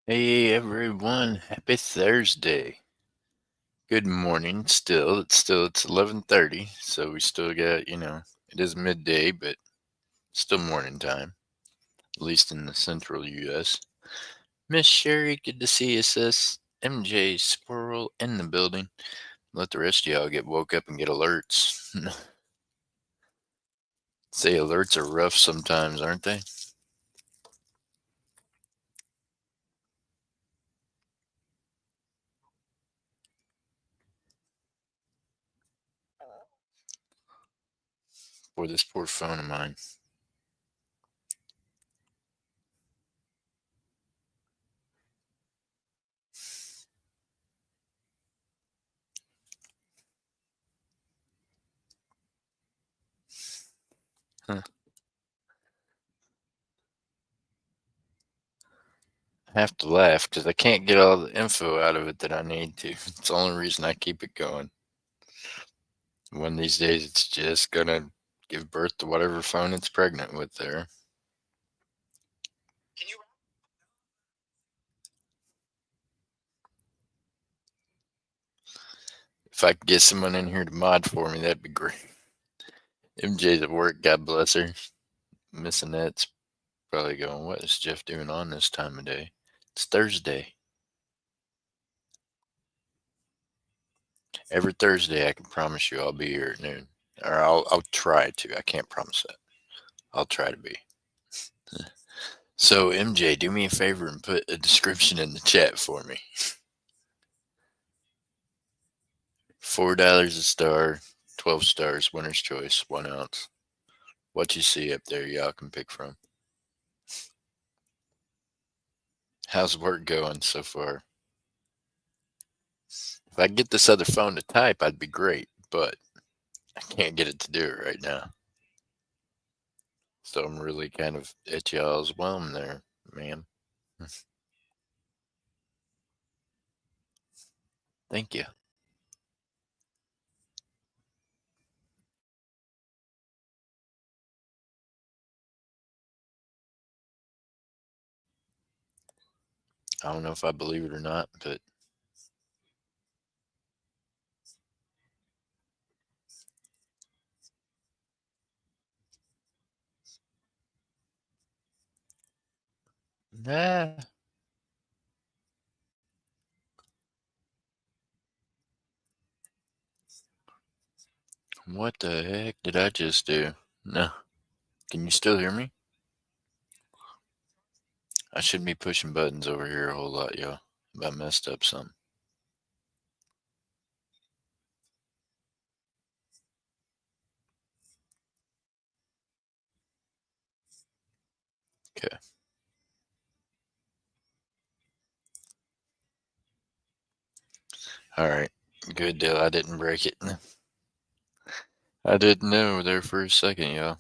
Hey everyone, happy Thursday. Good morning still. It's 11:30, so we still got, it is midday, but still morning time, at least in the central US. Miss Sherry, good to see you, sis. MJ Squirrel in the building. Let the rest of y'all get woke up and get alerts. Say alerts are rough sometimes, aren't they? For this poor phone of mine. Huh. I have to laugh because I can't get all the info out of it that I need to. It's the only reason I keep it going. One of these days, it's just gonna give birth to whatever phone it's pregnant with there. If I could get someone in here to mod for me, that'd be great. MJ's at work, God bless her. Missing that's probably going, what is Jeff doing on this time of day? It's Thursday. Every Thursday, I can promise you I'll be here at noon. Or I'll try to. I can't promise that. I'll try to be. So, MJ, do me a favor and put a description in the chat for me. $4 a star, 12 stars, winner's choice, 1 ounce. What you see up there, y'all can pick from. How's work going so far? If I could get this other phone to type, I'd be great, but I can't get it to do it right now. So I'm really kind of at y'all's whim there, ma'am. Thank you. I don't know if I believe it or not, but nah. What the heck did I just do? No. Can you still hear me? I shouldn't be pushing buttons over here a whole lot, y'all. I messed up something. Okay. All right. Good deal. I didn't break it. I didn't know there for a second, y'all.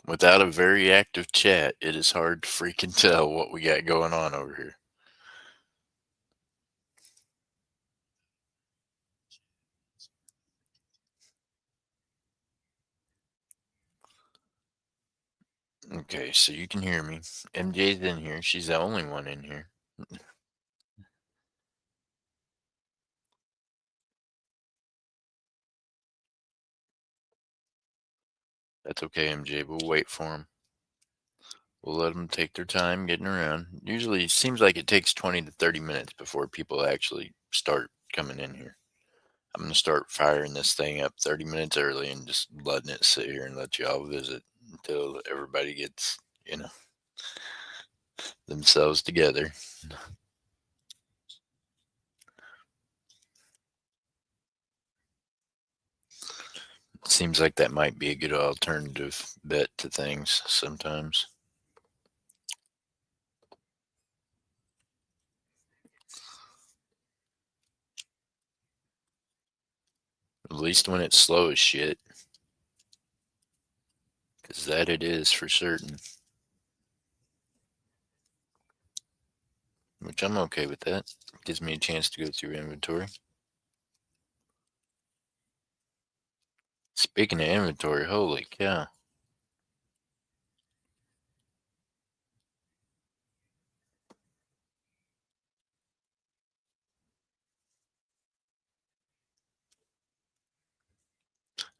Without a very active chat, it is hard to freaking tell what we got going on over here. Okay, so you can hear me. MJ's in here. She's the only one in here. That's okay, MJ. We'll wait for them. We'll let them take their time getting around. Usually, it seems like it takes 20 to 30 minutes before people actually start coming in here. I'm going to start firing this thing up 30 minutes early and just letting it sit here and let y'all visit until everybody gets, you know, themselves together. Seems like that might be a good alternative bet to things sometimes. At least when it's slow as shit. Because that it is for certain. Which I'm okay with that. Gives me a chance to go through inventory. Speaking of inventory, holy cow.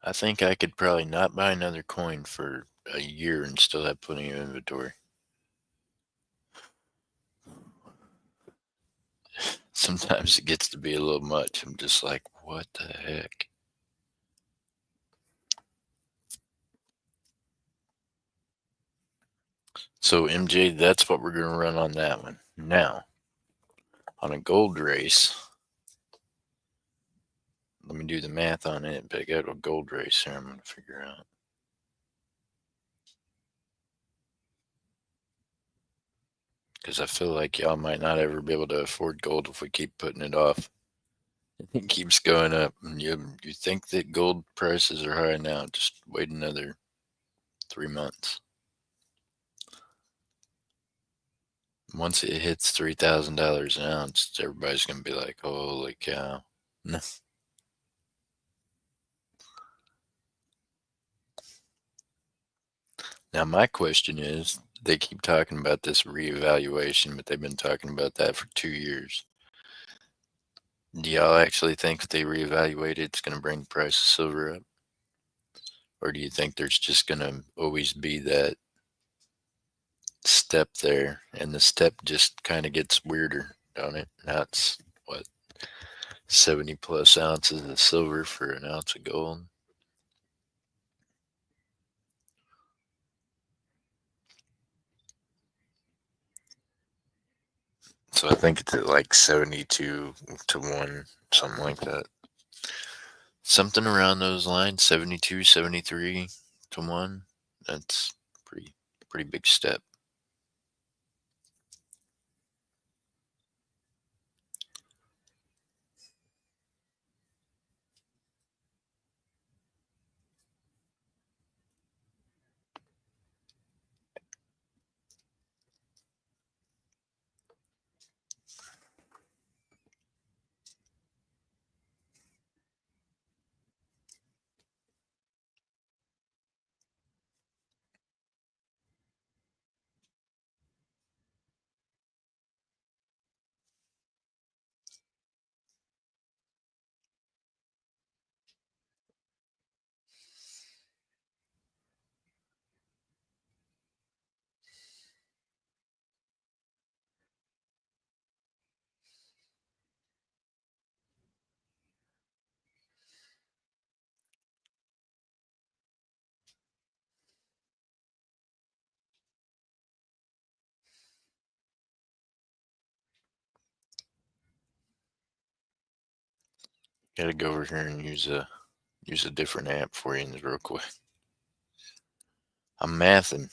I think I could probably not buy another coin for a year and still have plenty of inventory. Sometimes it gets to be a little much. I'm just like, what the heck? So, MJ, that's what we're going to run on that one. Now, on a gold race, let me do the math on it, but I got a gold race here I'm going to figure out. Because I feel like y'all might not ever be able to afford gold if we keep putting it off. It keeps going up. And you think that gold prices are high now, just wait another 3 months. Once it hits $3,000 an ounce, everybody's going to be like, holy cow. Now, my question is they keep talking about this reevaluation, but they've been talking about that for 2 years. Do y'all actually think if they reevaluate it, it's going to bring the price of silver up? Or do you think there's just going to always be that step there and the step just kind of gets weirder, don't it? Now it's what, 70 plus ounces of silver for an ounce of gold? So I think it's at like 72 to 1, something like that. Something around those lines, 72, 73 to 1. That's pretty big step. Gotta go over here and use a different app for you real quick. I'm mathing.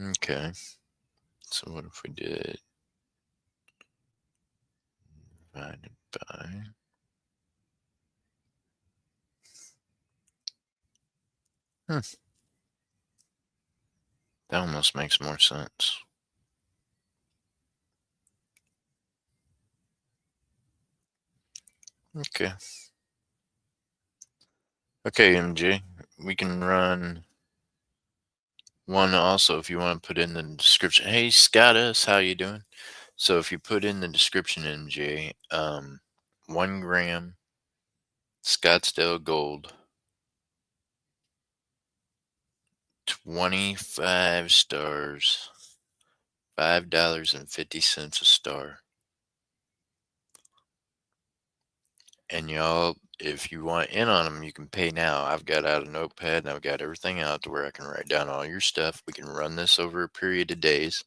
Okay. So what if we did divided by Hmm, that almost makes more sense. Okay. Okay, MJ. We can run one also if you want to put in the description. Hey Scottus, how you doing? So if you put in the description, MJ, 1 gram Scottsdale Gold, 25 stars, $5.50 a star. And y'all, if you want in on them, you can pay now. I've got out a notepad and I've got everything out to where I can write down all your stuff. We can run this over a period of days.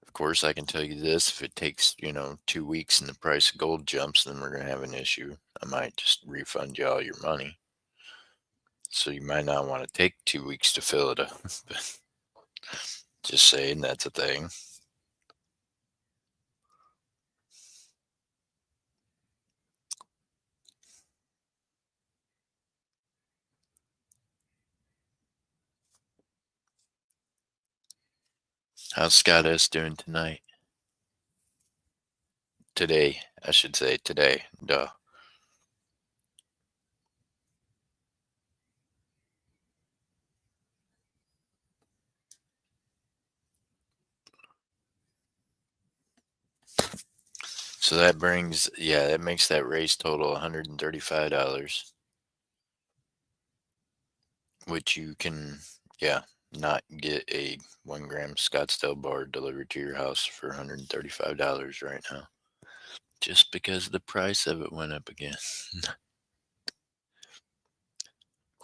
Of course, I can tell you this, if it takes, 2 weeks and the price of gold jumps, then we're going to have an issue. I might just refund you all your money. So you might not want to take 2 weeks to fill it up. Just saying, that's a thing. How's Scott S doing tonight? Today, I should say today. Duh. So that brings, yeah, that makes that race total $135, which you can, yeah, not get a 1 gram Scottsdale bar delivered to your house for $135 right now, just because the price of it went up again.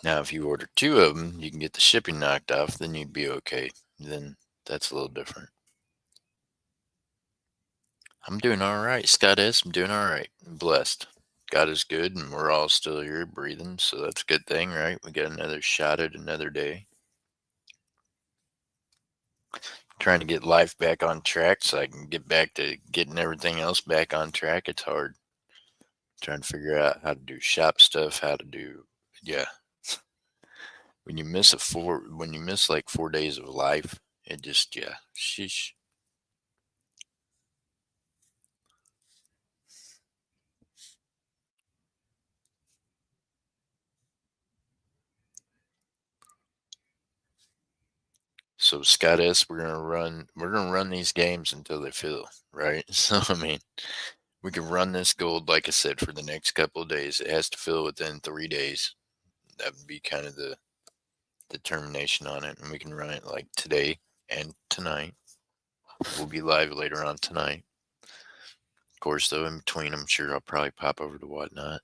Now, if you order two of them, you can get the shipping knocked off, then you'd be okay. Then that's a little different. I'm doing all right. Scott S. I'm doing all right. I'm blessed. God is good, and we're all still here breathing, so that's a good thing, right? We got another shot at another day. Trying to get life back on track so I can get back to getting everything else back on track. It's hard. Trying to figure out how to do shop stuff, how to do, yeah. When you miss like 4 days of life, it just, yeah, sheesh. So Scott S, we're gonna run these games until they fill, right? So I mean, we can run this gold, like I said, for the next couple of days. It has to fill within 3 days. That would be kind of the determination on it, and we can run it like today and tonight. We'll be live later on tonight. Of course, though, in between, I'm sure I'll probably pop over to whatnot.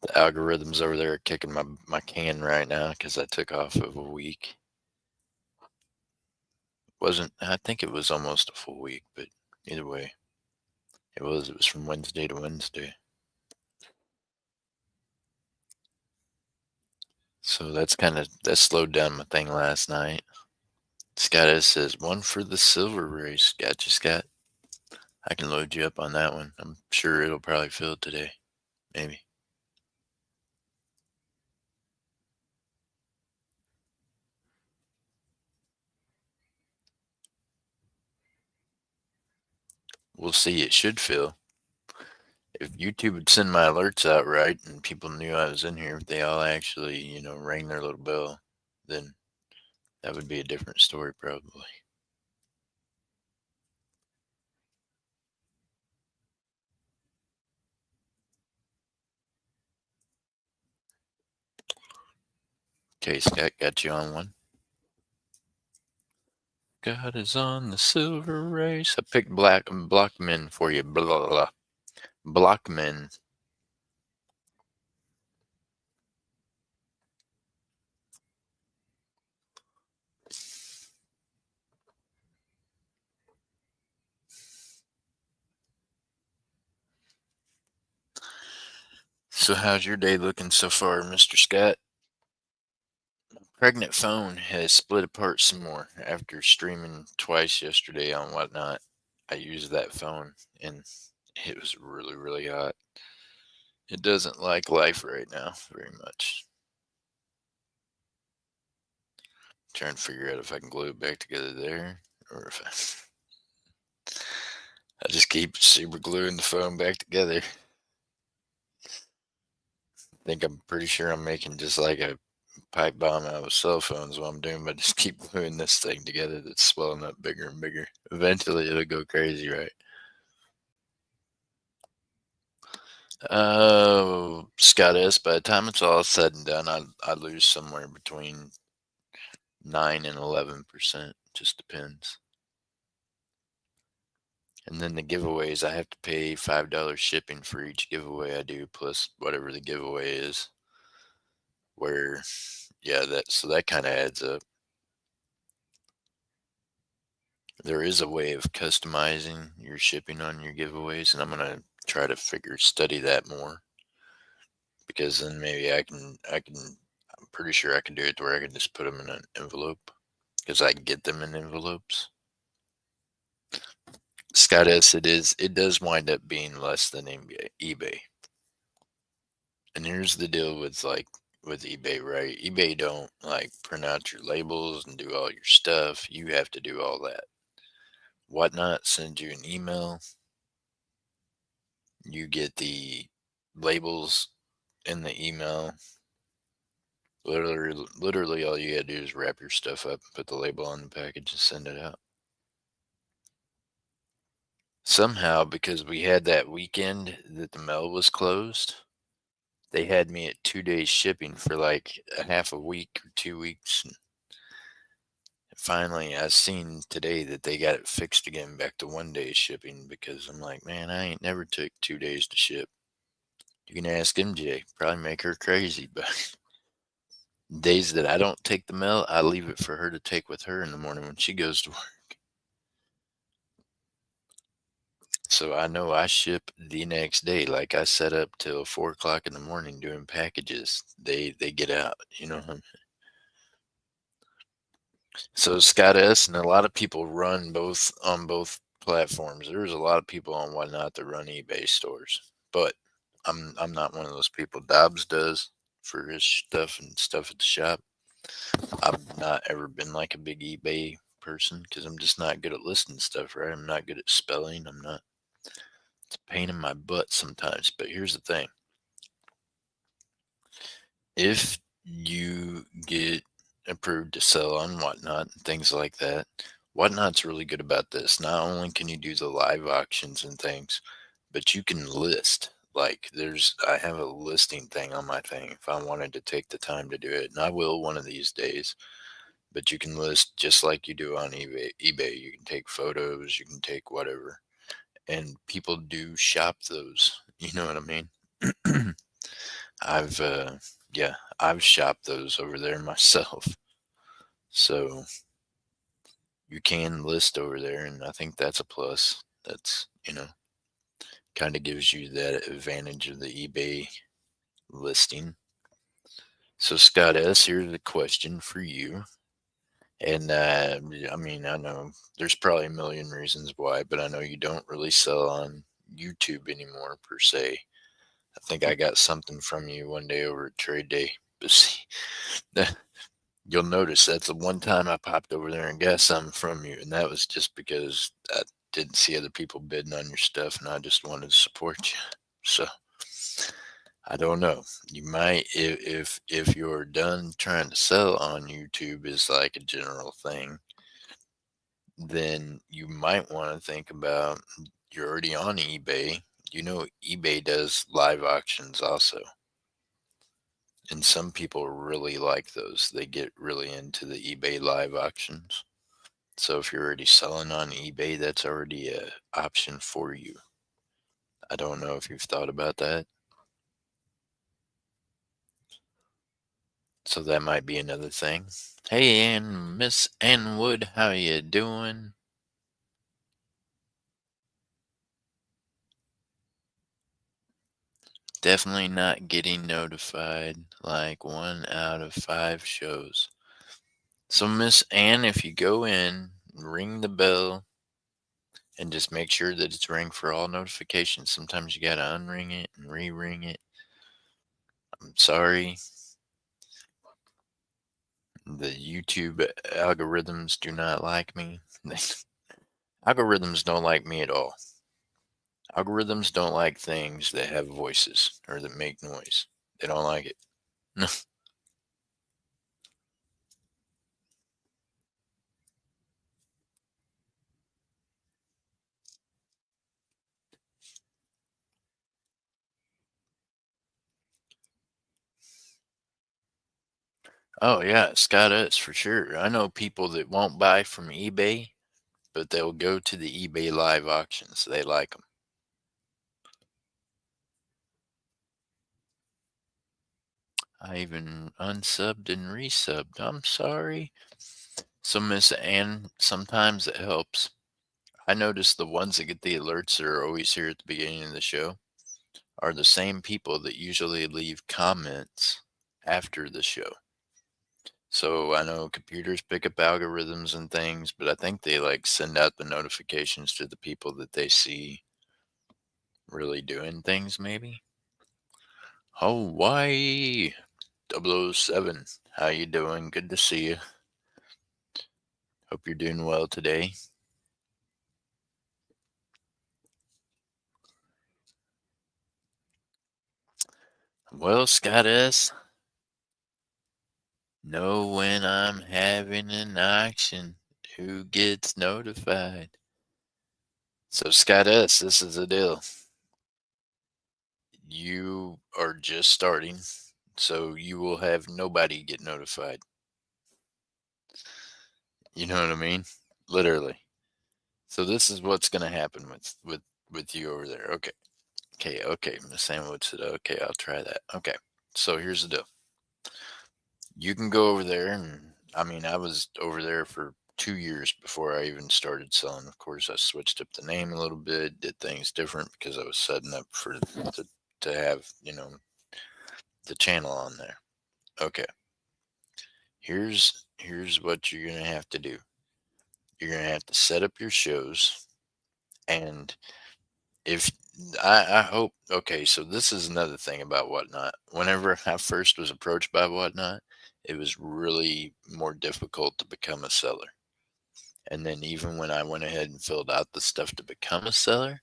The algorithms over there are kicking my can right now because I took off of a week. Wasn't I think it was almost a full week, but either way, it was from Wednesday to Wednesday. So that slowed down my thing last night. Scott says one for the silver race. Gotcha, Scott. I can load you up on that one. I'm sure it'll probably fill today. Maybe. We'll see. It should fill. If YouTube would send my alerts out right and people knew I was in here, if they all actually, rang their little bell, then that would be a different story probably. Okay, Scott, got you on one. God is on the silver race. I picked Blockmen for you. Blah, blah, blah. Blockmen. So how's your day looking so far, Mr. Scott? Pregnant phone has split apart some more after streaming twice yesterday on whatnot. I used that phone and it was really, really hot. It doesn't like life right now very much. Trying to figure out if I can glue it back together there or if I just keep super gluing the phone back together. I think I'm pretty sure I'm making just like a pipe bomb out of cell phones what I'm doing, but just keep gluing this thing together that's swelling up bigger and bigger. Eventually it'll go crazy, right? Oh, Scott S. By the time it's all said and done, I lose somewhere between 9 and 11%. Just depends. And then the giveaways, I have to pay $5 shipping for each giveaway I do, plus whatever the giveaway is. Where, yeah, that kind of adds up. There is a way of customizing your shipping on your giveaways, and I'm gonna try to study that more because then maybe I'm pretty sure I can do it where I can just put them in an envelope because I get them in envelopes. Scott S, it does wind up being less than eBay. And here's the deal with like with eBay, right? eBay don't like print out your labels and do all your stuff. You have to do all that. Whatnot sends you an email. You get the labels in the email. Literally, all you gotta do is wrap your stuff up, put the label on the package, and send it out. Somehow, because we had that weekend that the mail was closed, they had me at 2 days shipping for like a half a week or 2 weeks. And finally, I seen today that they got it fixed again back to 1 day shipping because I'm like, man, I ain't never took 2 days to ship. You can ask MJ, probably make her crazy, but days that I don't take the mail, I leave it for her to take with her in the morning when she goes to work. So I know I ship the next day. Like I set up till 4 o'clock in the morning doing packages. They get out, you know. So Scott S and a lot of people run both on both platforms. There's a lot of people on Whatnot that run eBay stores, but I'm not one of those people. Dobbs does for his stuff and stuff at the shop. I've not ever been like a big eBay person because I'm just not good at listing stuff. Right? I'm not good at spelling. I'm not. It's a pain in my butt sometimes. But here's the thing: if you get approved to sell on Whatnot and things like that, Whatnot's really good about this. Not only can you do the live auctions and things, but you can list. Like I have a listing thing on my thing if I wanted to take the time to do it, and I will one of these days. But you can list just like you do on eBay. eBay, you can take photos, you can take whatever, and people do shop those. You know what I mean? I've yeah, I've shopped those over there myself. So you can list over there, and I think that's a plus. That's, kind of gives you that advantage of the eBay listing. So Scott S, here's a question for you. And I mean, I know there's probably a million reasons why, but I know you don't really sell on YouTube anymore per se. I think I got something from you one day over at Trade Day. But see, you'll notice that's the one time I popped over there and got something from you, and that was just because I didn't see other people bidding on your stuff, and I just wanted to support you. So I don't know. You might, if you're done trying to sell on YouTube is like a general thing, then you might want to think about you're already on eBay. You know, eBay does live auctions also. And some people really like those. They get really into the eBay live auctions. So if you're already selling on eBay, that's already a option for you. I don't know if you've thought about that. So that might be another thing. Hey, Ann, Miss Ann Wood, how you doing? Definitely not getting notified like 1 out of 5 shows. So Miss Ann, if you go in, ring the bell, and just make sure that it's ring for all notifications. Sometimes you gotta unring it and re-ring it. I'm sorry. The YouTube algorithms do not like me. Algorithms don't like me at all. Algorithms don't like things that have voices or that make noise. They don't like it. No. Oh yeah, Scott S for sure. I know people that won't buy from eBay, but they'll go to the eBay live auctions. They like them. I even unsubbed and resubbed. I'm sorry. So Miss Ann, sometimes it helps. I notice the ones that get the alerts that are always here at the beginning of the show are the same people that usually leave comments after the show. So I know computers pick up algorithms and things, but I think they like send out the notifications to the people that they see really doing things maybe. Hawaii. 007. How you doing? Good to see you. Hope you're doing well today. Well, Scott S., know when I'm having an auction, who gets notified? So, Scott S., this is the deal. You are just starting, so you will have nobody get notified. You know what I mean? Literally. So this is what's going to happen with you over there. Okay. Miss Sandwich said, okay, I'll try that. Okay. So here's the deal. You can go over there, and I mean, I was over there for 2 years before I even started selling. Of course, I switched up the name a little bit, did things different because I was setting up to have the channel on there. Okay. Here's what you're gonna have to do. You're gonna have to set up your shows, and if I hope, okay, so this is another thing about Whatnot. Whenever I first was approached by Whatnot, it was really more difficult to become a seller. And then even when I went ahead and filled out the stuff to become a seller,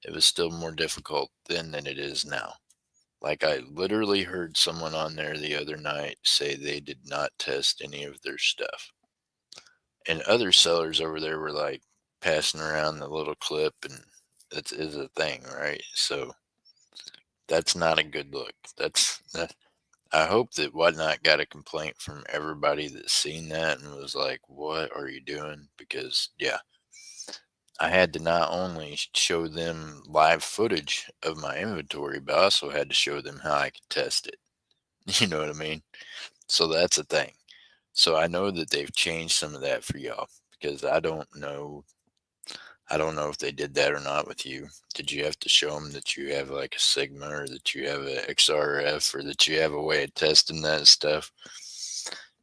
it was still more difficult then than it is now. Like, I literally heard someone on there the other night say they did not test any of their stuff. And other sellers over there were like passing around the little clip, and that is a thing, right? So that's not a good look. I hope that Whatnot got a complaint from everybody that's seen that and was like, "What are you doing?" Because yeah, I had to not only show them live footage of my inventory, but I also had to show them how I could test it. You know what I mean? So that's a thing. So I know that they've changed some of that for y'all because I don't know. I don't know if they did that or not with you. Did you have to show them that you have like a Sigma, or that you have a XRF, or that you have a way of testing that stuff?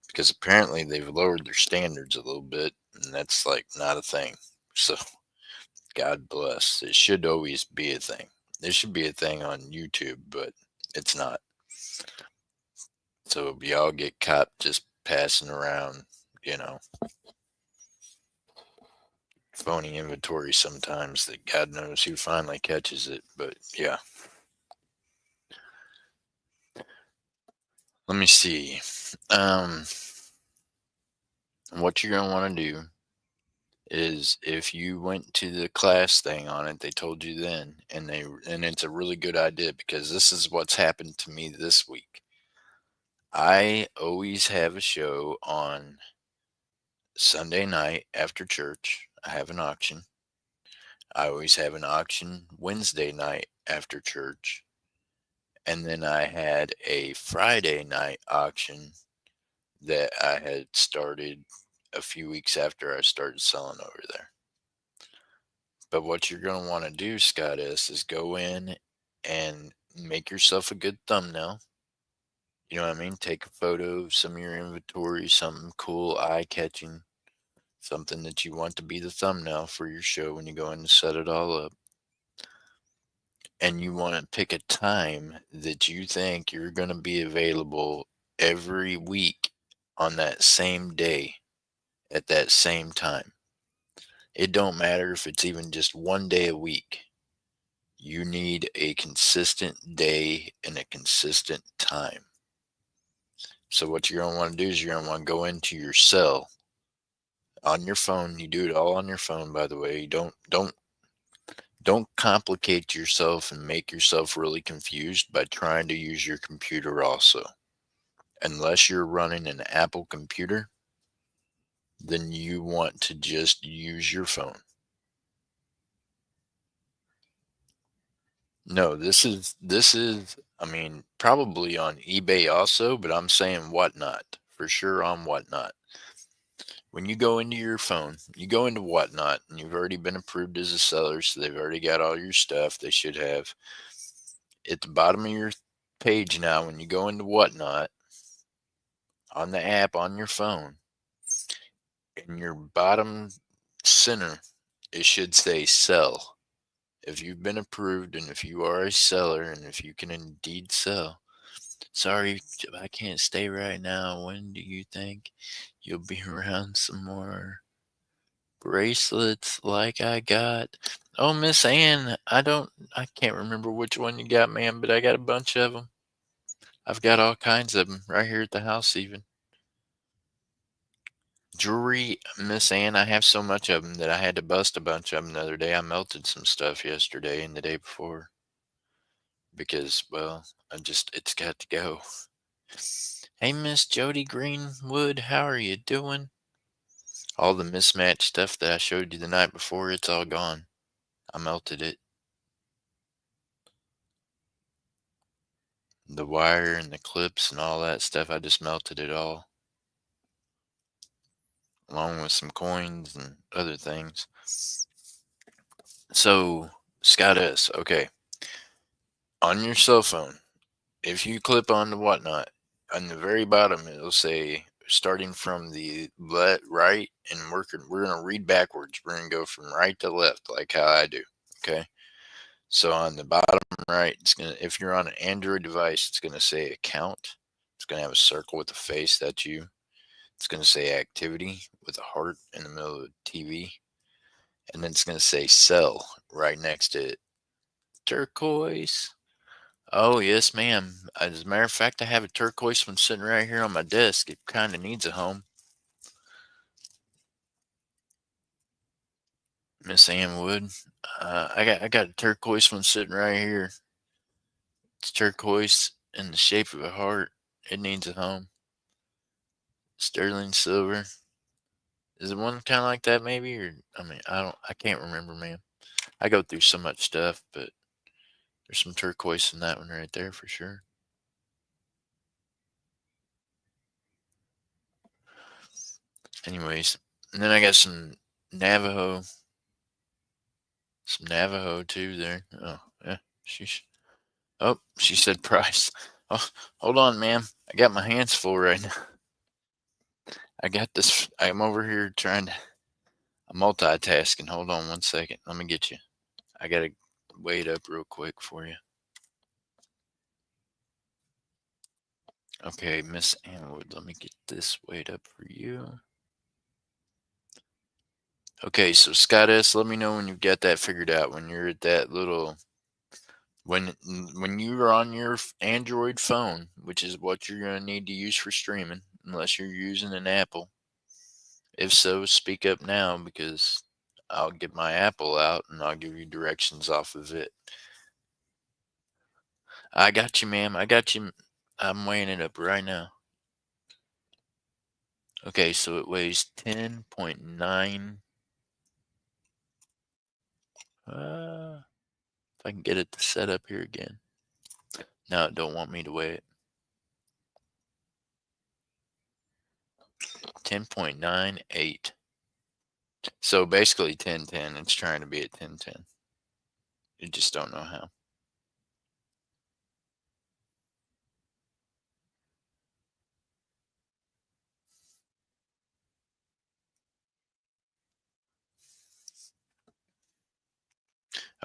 Because apparently they've lowered their standards a little bit, and that's like not a thing. So God bless. It should always be a thing. There should be a thing on YouTube, but it's not. So y'all get caught just passing around, you know, phony inventory sometimes that God knows who finally catches it. But yeah, let me see. Um, what you're gonna want to do is, if you went to the class thing on it, they told you then, and it's a really good idea because this is what's happened to me this week. I always have a show on Sunday night after church. I have an auction. I always have an auction Wednesday night after church. And then I had a Friday night auction that I had started a few weeks after I started selling over there. But what you're going to want to do, Scott, is go in and make yourself a good thumbnail. You know what I mean? Take a photo of some of your inventory, something cool, eye catching, something that you want to be the thumbnail for your show when you go in to set it all up. And you want to pick a time that you think you're going to be available every week on that same day at that same time. It don't matter if it's even just one day a week. You need a consistent day and a consistent time. So what you're going to want to do is you're going to want to go into your cell on your phone. You do it all on your phone, by the way. Don't complicate yourself and make yourself really confused by trying to use your computer also. Unless you're running an Apple computer, then you want to just use your phone. No, this is I mean, probably on eBay also, but I'm saying Whatnot. For sure on Whatnot. When you go into your phone, you go into Whatnot, and you've already been approved as a seller, so they've already got all your stuff. They should have at the bottom of your page now. When you go into Whatnot on the app on your phone, in your bottom center, it should say sell. If you've been approved, and if you are a seller, and if you can indeed sell, Sorry, I can't stay right now. When do you think you'll be around some more bracelets like I got? Oh, Miss Ann, I can't remember which one you got, ma'am, but I got a bunch of them. I've got all kinds of them right here at the house, even. Jewelry, Miss Ann, I have so much of them that I had to bust a bunch of them the other day. I melted some stuff yesterday and the day before because, well, it's got to go. Hey, Miss Jody Greenwood, how are you doing? All the mismatched stuff that I showed you the night before, it's all gone. I melted it. The wire and the clips and all that stuff, I just melted it all, along with some coins and other things. So, Scott S., okay, on your cell phone, if you clip on the whatnot, on the very bottom, it'll say, starting from the right, and we're going to read backwards. We're going to go from right to left, like how I do. Okay. So on the bottom right, if you're on an Android device, it's going to say account. It's going to have a circle with a face. That's you. It's going to say activity with a heart in the middle of the TV. And then it's going to say sell right next to it. Turquoise. Oh, yes, ma'am. As a matter of fact, I have a turquoise one sitting right here on my desk. It kind of needs a home. Miss Ann Wood. I got a turquoise one sitting right here. It's turquoise in the shape of a heart. It needs a home. Sterling silver. Is it one kind of like that maybe? Or I can't remember, man. I go through so much stuff, but there's some turquoise in that one right there for sure. Anyways, and then I got Navajo, some Navajo too there. Oh, yeah. She said price. Oh, hold on, ma'am. I got my hands full right now. I got this. I'm over here I'm multitasking. Hold on one second. Let me get you. I got to weigh it up real quick for you. Okay, Miss Anwood, let me get this weighed up for you. Okay, so Scott S., let me know when you've got that figured out. When you're at that little, when you're on your Android phone, which is what you're gonna need to use for streaming, unless you're using an Apple. If so, speak up now because I'll get my Apple out and I'll give you directions off of it. I got you, ma'am. I got you. I'm weighing it up right now. Okay, so it weighs 10.9. If I can get it to set up here again. No, it don't want me to weigh it. 10.98. So basically 1010. It's trying to be at 1010. You just don't know how.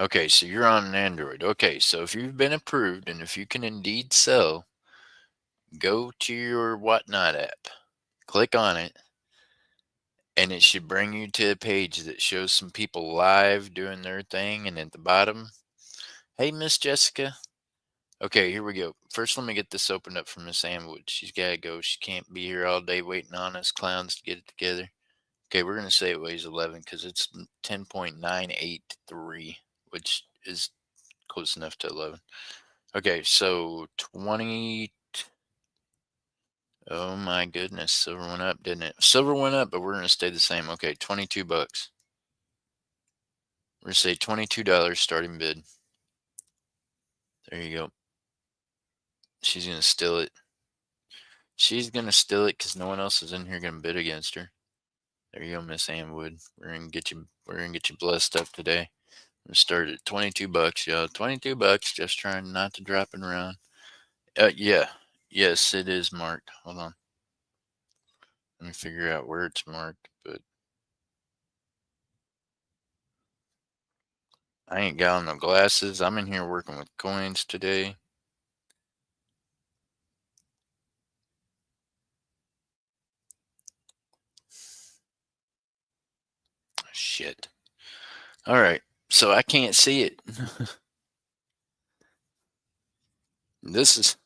Okay, so you're on an Android. Okay, so if you've been approved and if you can indeed sell, go to your Whatnot app, click on it, and it should bring you to a page that shows some people live doing their thing. And at the bottom, hey, Miss Jessica. Okay, here we go. First, let me get this opened up for Miss Amwood. She's got to go. She can't be here all day waiting on us clowns to get it together. Okay, we're going to say it weighs 11 because it's 10.983, which is close enough to 11. Okay, so 20. Oh my goodness, silver went up, didn't it? Silver went up, but we're going to stay the same. Okay, 22 bucks. We're going to say $22 starting bid. There you go. She's going to steal it. She's going to steal it because no one else is in here going to bid against her. There you go, Miss Amwood. We're going to get you blessed up today. We're going to start at 22 bucks, y'all. 22 bucks, just trying not to drop it around. Yeah. Yes, it is marked. Hold on. Let me figure out where it's marked, but I ain't got no glasses. I'm in here working with coins today. Shit. All right. So I can't see it. This is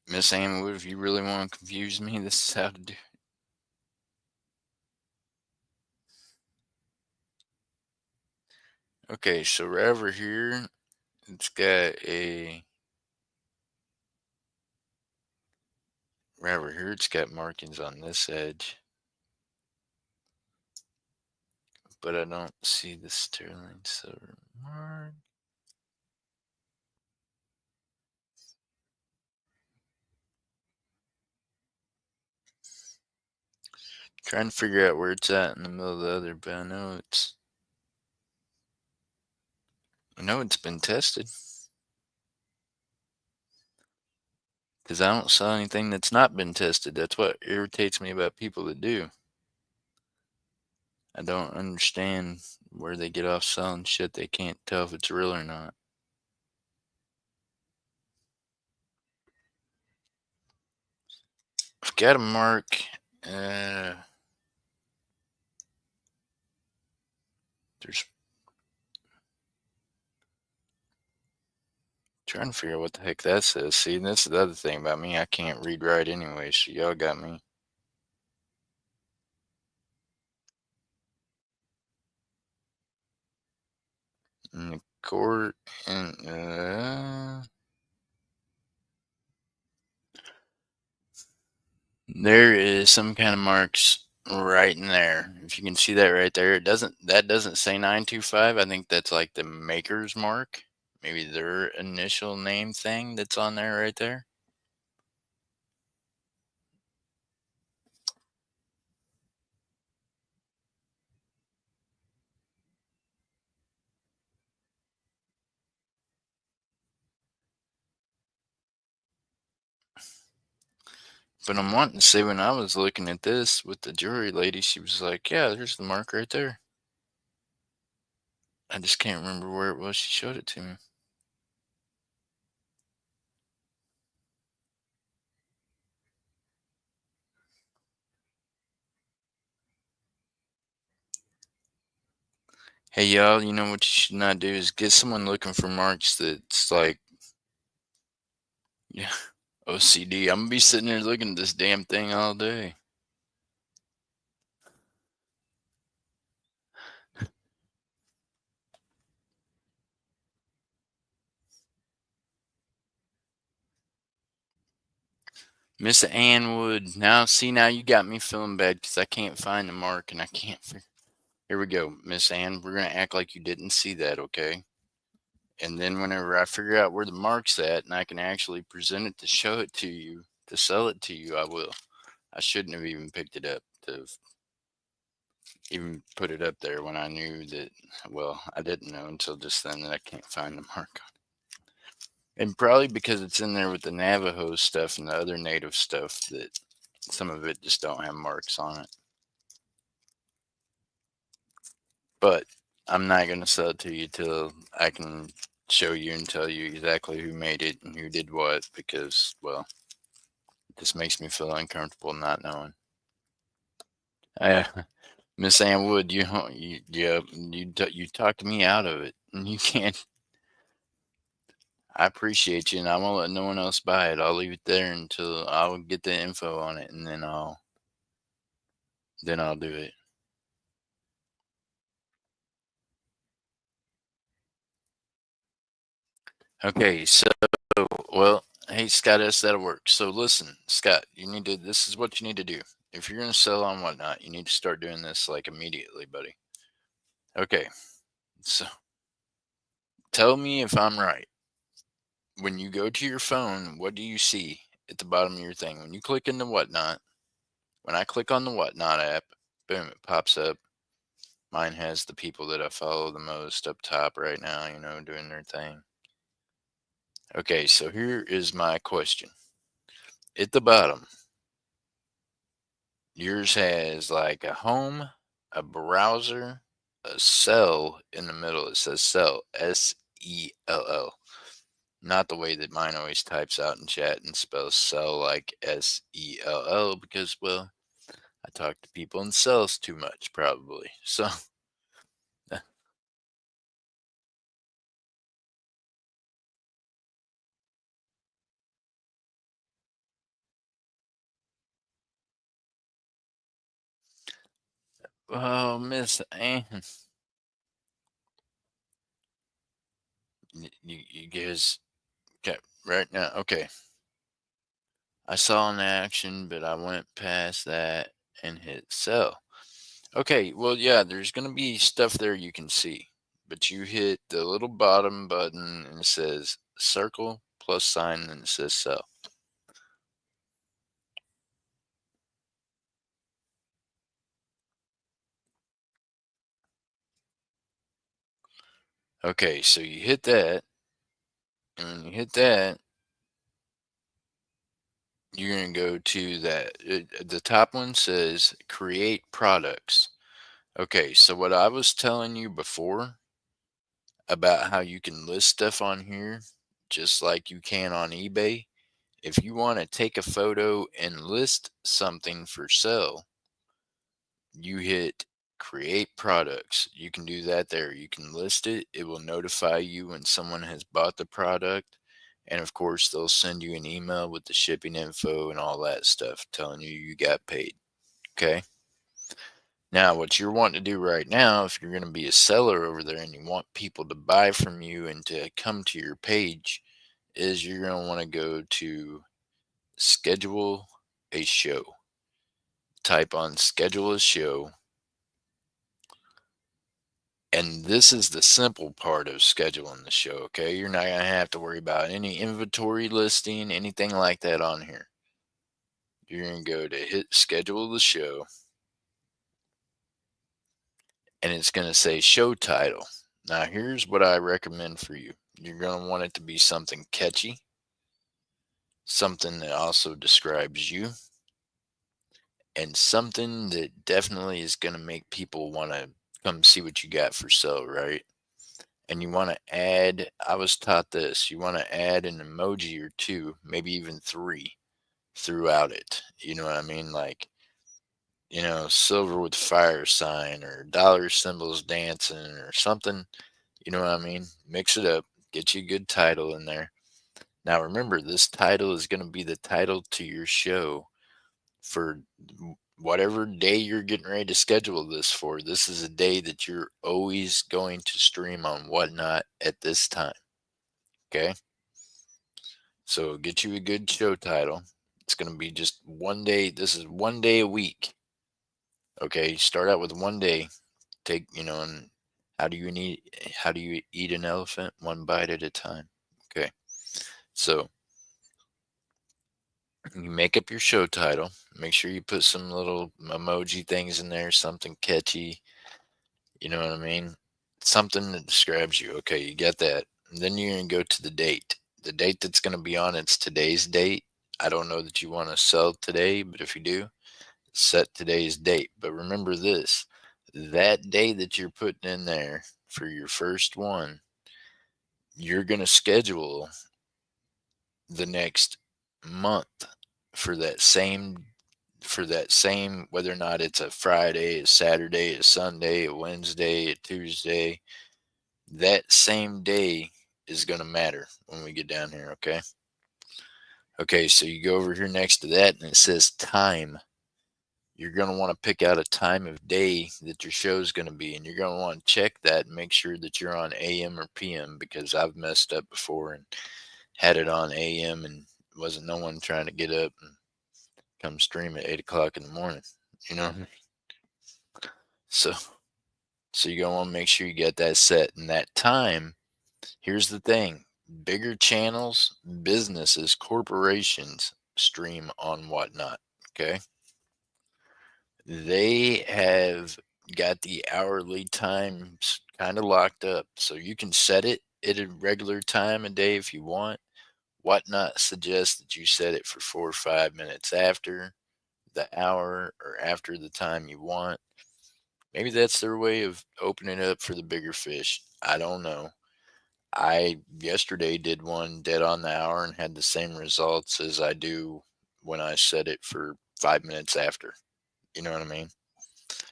Miss Anwood. If you really want to confuse me, this is how to do. Okay, so right over here, it's got a right over here. It's got markings on this edge, but I don't see the sterling silver mark. Trying to figure out where it's at in the middle of the other, but I know it's been tested because I don't sell anything that's not been tested. That's what irritates me about people that do. I don't understand where they get off selling shit they can't tell if it's real or not. I've got a mark. Uh, there's Trying to figure out what the heck that says. See, this is the other thing about me. I can't read right anyway, so y'all got me. In the court and there is some kind of marks right in there. If you can see that right there, that doesn't say 925. I think that's like the maker's mark. Maybe their initial name thing that's on there right there. But I'm wanting to say when I was looking at this with the jewelry lady, she was like, "Yeah, there's the mark right there." I just can't remember where it was. She showed it to me. Hey y'all, you know what you should not do is get someone looking for marks that's like, yeah, OCD. I'm gonna be sitting there looking at this damn thing all day. Miss Ann Wood. Now, see, now you got me feeling bad because I can't find the mark and I can't figure. Here we go, Miss Ann. We're gonna act like you didn't see that, okay? And then whenever I figure out where the mark's at and I can actually present it to show it to you, to sell it to you, I will. I shouldn't have even picked it up to even put it up there when I knew that, well, I didn't know until just then that I can't find the mark. And probably because it's in there with the Navajo stuff and the other native stuff that some of it just don't have marks on it. But I'm not going to sell it to you till I can show you and tell you exactly who made it and who did what because, well, it just makes me feel uncomfortable not knowing. Miss Ann Wood, you talked me out of it, and you can't. I appreciate you, and I won't let no one else buy it. I'll leave it there until I'll get the info on it, and then I'll do it. Okay, so well, hey Scott S, that'll work. So listen, Scott, this is what you need to do. If you're gonna sell on whatnot, you need to start doing this like immediately, buddy. Okay, so tell me if I'm right. When you go to your phone, what do you see at the bottom of your thing? When you click into whatnot, when I click on the whatnot app, boom, it pops up. Mine has the people that I follow the most up top right now, doing their thing. Okay, so here is my question. At the bottom, yours has like a home, a browser, a cell in the middle. It says cell, SELL. Not the way that mine always types out in chat and spells cell like SELL because, well, I talk to people in cells too much, probably. So Oh, Miss Ann, you guys okay right now. Okay, I saw an action, but I went past that and hit sell. Okay, well, yeah, there's gonna be stuff there you can see, but you hit the little bottom button and it says circle plus sign and it says sell. Okay, so you hit that, and when you hit that, you're gonna go to the top one says create products. Okay, so what I was telling you before about how you can list stuff on here, just like you can on eBay, if you want to take a photo and list something for sale, you hit create products. You can do that there. You can list it. It will notify you when someone has bought the product. And of course, they'll send you an email with the shipping info and all that stuff telling you you got paid. Okay. Now, what you're wanting to do right now, if you're going to be a seller over there and you want people to buy from you and to come to your page, is you're going to want to go to schedule a show. Type on schedule a show. And this is the simple part of scheduling the show. Okay. You're not going to have to worry about any inventory listing, anything like that on here. You're going to go to hit schedule the show and it's going to say show title. Now, here's what I recommend for you. You're going to want it to be something catchy, something that also describes you, and something that definitely is going to make people want to come see what you got for sale, right? And you want to add, I was taught this, you want to add an emoji or two, maybe even three throughout it. You know what I mean? Like, silver with fire sign or dollar symbols dancing or something. You know what I mean? Mix it up, get you a good title in there. Now, remember, this title is going to be the title to your show for whatever day you're getting ready to schedule this for. This is a day that you're always going to stream on Whatnot at this time. Okay. So get you a good show title. It's going to be just one day. This is one day a week. Okay. Start out with one day. And how do you eat an elephant? One bite at a time. Okay. So you make up your show title. Make sure you put some little emoji things in there, something catchy. You know what I mean? Something that describes you. Okay, you get that. And then you're going to go to the date. The date that's going to be on it's today's date. I don't know that you want to sell today, but if you do, set today's date. But remember this, that day that you're putting in there for your first one, you're going to schedule the next month for that same whether or not it's a Friday, a Saturday, a Sunday, a Wednesday, a Tuesday, that same day is going to matter when we get down here, okay? Okay, so you go over here next to that and it says time. You're going to want to pick out a time of day that your show is going to be, and you're going to want to check that and make sure that you're on AM or PM because I've messed up before and had it on AM and wasn't no one trying to get up and come stream at 8 o'clock in the morning, you know? So, so you're going to want to make sure you get that set and that time. Here's the thing, bigger channels, businesses, corporations stream on Whatnot. Okay. They have got the hourly times kind of locked up. So you can set it at a regular time of day if you want. Whatnot suggests that you set it for 4 or 5 minutes after the hour or after the time you want. Maybe that's their way of opening it up for the bigger fish. I don't know. I yesterday did one dead on the hour and had the same results as I do when I set it for 5 minutes after. You know what I mean?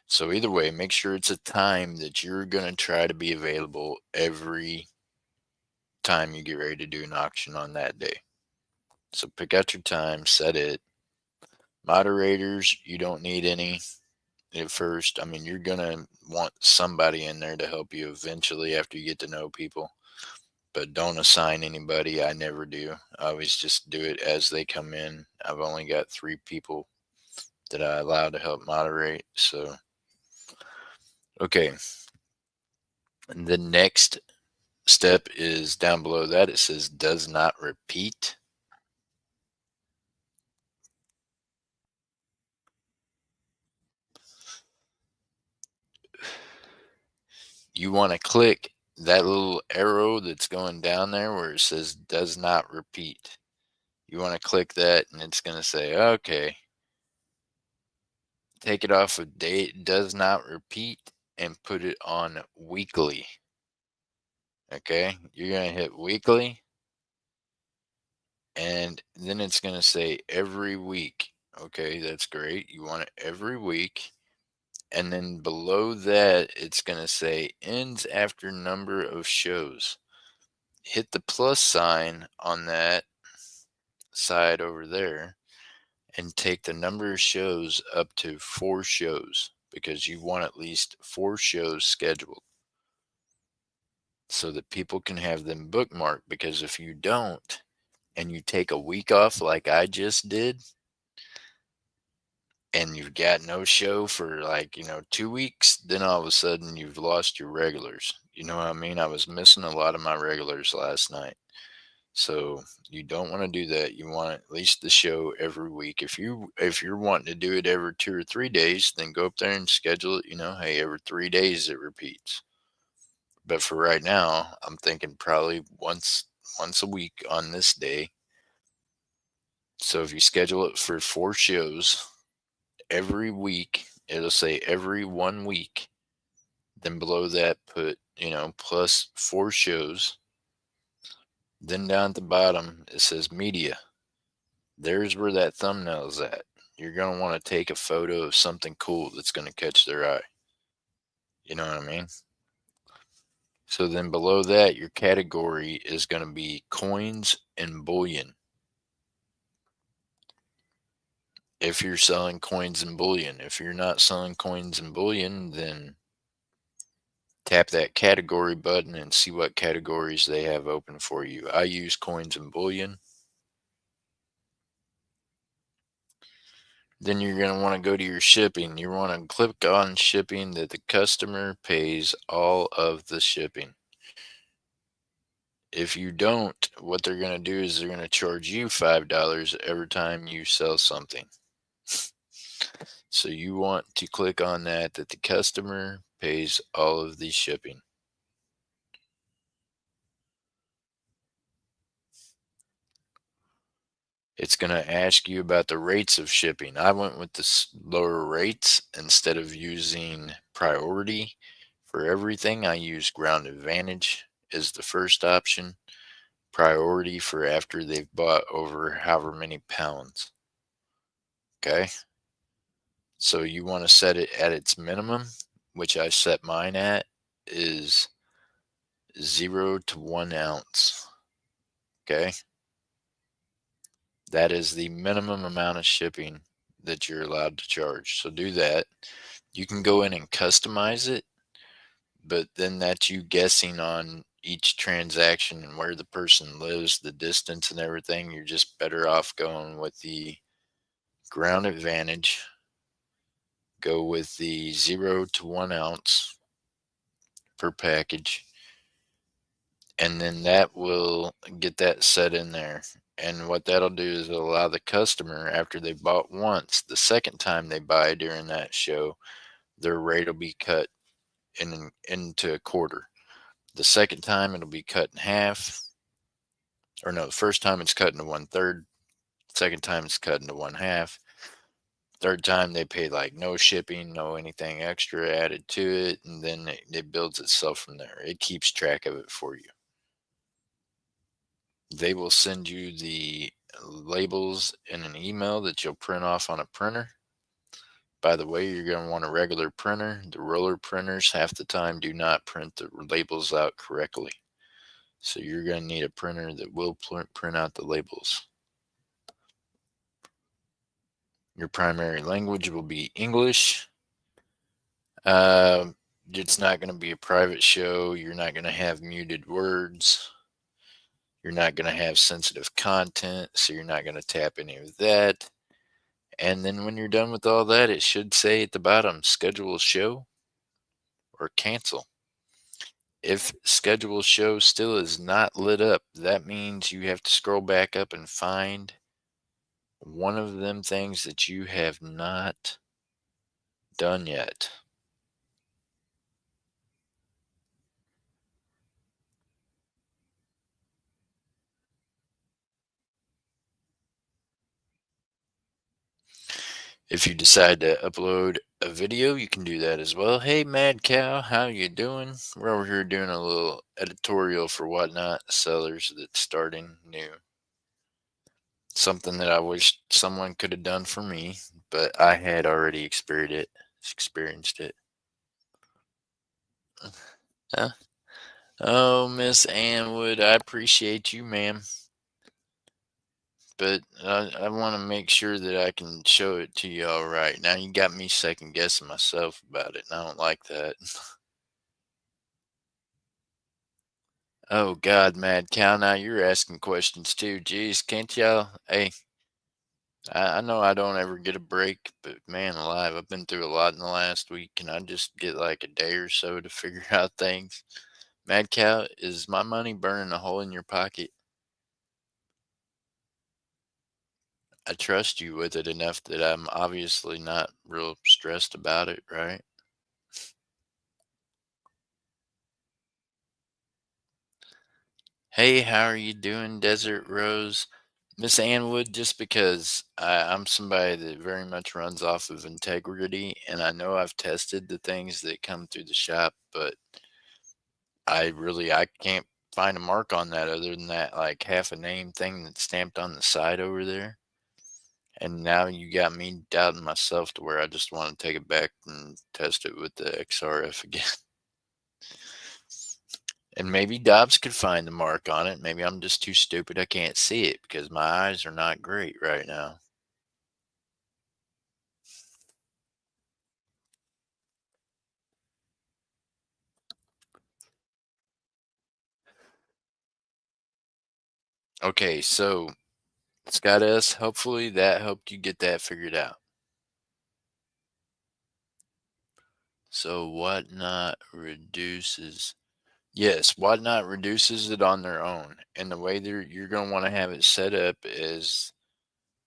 So either way, make sure it's a time that you're going to try to be available every time you get ready to do an auction on that day. So pick out your time, set it. Moderators, you don't need any. at first. I mean, you're going to want somebody in there to help you eventually after you get to know people. But don't assign anybody. I never do. I always just do it as they come in. I've only got 3 people that I allow to help moderate. So, okay. And the next step is down below that. It says does not repeat. You want to click that little arrow that's going down there where it says does not repeat. You want to click that and it's going to say, okay, take it off of date, does not repeat, and put it on weekly. Okay, you're going to hit weekly, and then it's going to say every week. Okay, that's great. You want it every week. And then below that, it's going to say ends after number of shows. Hit the plus sign on that side over there and take the number of shows up to 4 shows because you want at least 4 shows scheduled so that people can have them bookmarked. Because if you don't and you take a week off like I just did and you've got no show for 2 weeks, then all of a sudden you've lost your regulars. You know what I mean? I was missing a lot of my regulars last night. So you don't want to do that. You want at least the show every week. If you're wanting to do it every 2 or 3 days, then go up there and schedule it. Hey, every 3 days it repeats. But for right now, I'm thinking probably once a week on this day. So if you schedule it for 4 shows every week, it'll say every 1 week. Then below that, put plus 4 shows. Then down at the bottom, it says media. There's where that thumbnail is at. You're going to want to take a photo of something cool that's going to catch their eye. You know what I mean? So then below that, your category is going to be coins and bullion. If you're selling coins and bullion. If you're not selling coins and bullion, then tap that category button and see what categories they have open for you. I use coins and bullion. Then you're going to want to go to your shipping. You want to click on shipping that the customer pays all of the shipping. If you don't, what they're going to do is they're going to charge you $5 every time you sell something. So you want to click on that the customer pays all of the shipping. It's going to ask you about the rates of shipping. I went with the lower rates instead of using priority for everything. I use ground advantage as the first option, priority for after they've bought over however many pounds. Okay. So you want to set it at its minimum, which I set mine at is 0 to 1 ounce. Okay. That is the minimum amount of shipping that you're allowed to charge. So do that. You can go in and customize it, but then that's you guessing on each transaction and where the person lives, the distance and everything. You're just better off going with the ground advantage. Go with the 0 to 1 ounce per package. And then that will get that set in there. And what that'll do is it'll allow the customer, after they bought once, the second time they buy during that show, their rate will be cut into a quarter. The second time it'll be cut in half. Or no, the first time it's cut into 1/3. Second time it's cut into 1/2. Third time they pay like no shipping, no anything extra added to it. And then it builds itself from there. It keeps track of it for you. They will send you the labels in an email that you'll print off on a printer. By the way, you're going to want a regular printer. The roller printers half the time do not print the labels out correctly. So you're going to need a printer that will print out the labels. Your primary language will be English. Um, it's not going to be a private show. You're not going to have muted words. You're not going to have sensitive content, so you're not going to tap any of that. And then when you're done with all that, it should say at the bottom, schedule a show or cancel. If schedule show still is not lit up, that means you have to scroll back up and find one of them things that you have not done yet. If you decide to upload a video, you can do that as well. Hey, Mad Cow, how you doing? We're over here doing a little editorial for Whatnot Sellers that's starting new. Something that I wish someone could have done for me, but I had already experienced it. Huh? Oh, Miss Anwood, I appreciate you, ma'am. But I want to make sure that I can show it to you all right. Now you got me second guessing myself about it, and I don't like that. Oh God, Mad Cow, now you're asking questions too. Jeez, can't y'all? Hey, I know I don't ever get a break, but man alive, I've been through a lot in the last week. Can I just get like a day or so to figure out things? Mad Cow, is my money burning a hole in your pocket? I trust you with it enough that I'm obviously not real stressed about it, right? Hey, how are you doing, Desert Rose? Miss Anwood, just because I'm somebody that very much runs off of integrity, and I know I've tested the things that come through the shop, but I can't find a mark on that other than that like half a name thing that's stamped on the side over there. And now you got me doubting myself to where I just want to take it back and test it with the XRF again. And maybe Dobbs could find the mark on it. Maybe I'm just too stupid. I can't see it because my eyes are not great right now. Okay, so Scott S, hopefully that helped you get that figured out. So whatnot reduces. Yes, whatnot reduces it on their own. And the way you're going to want to have it set up is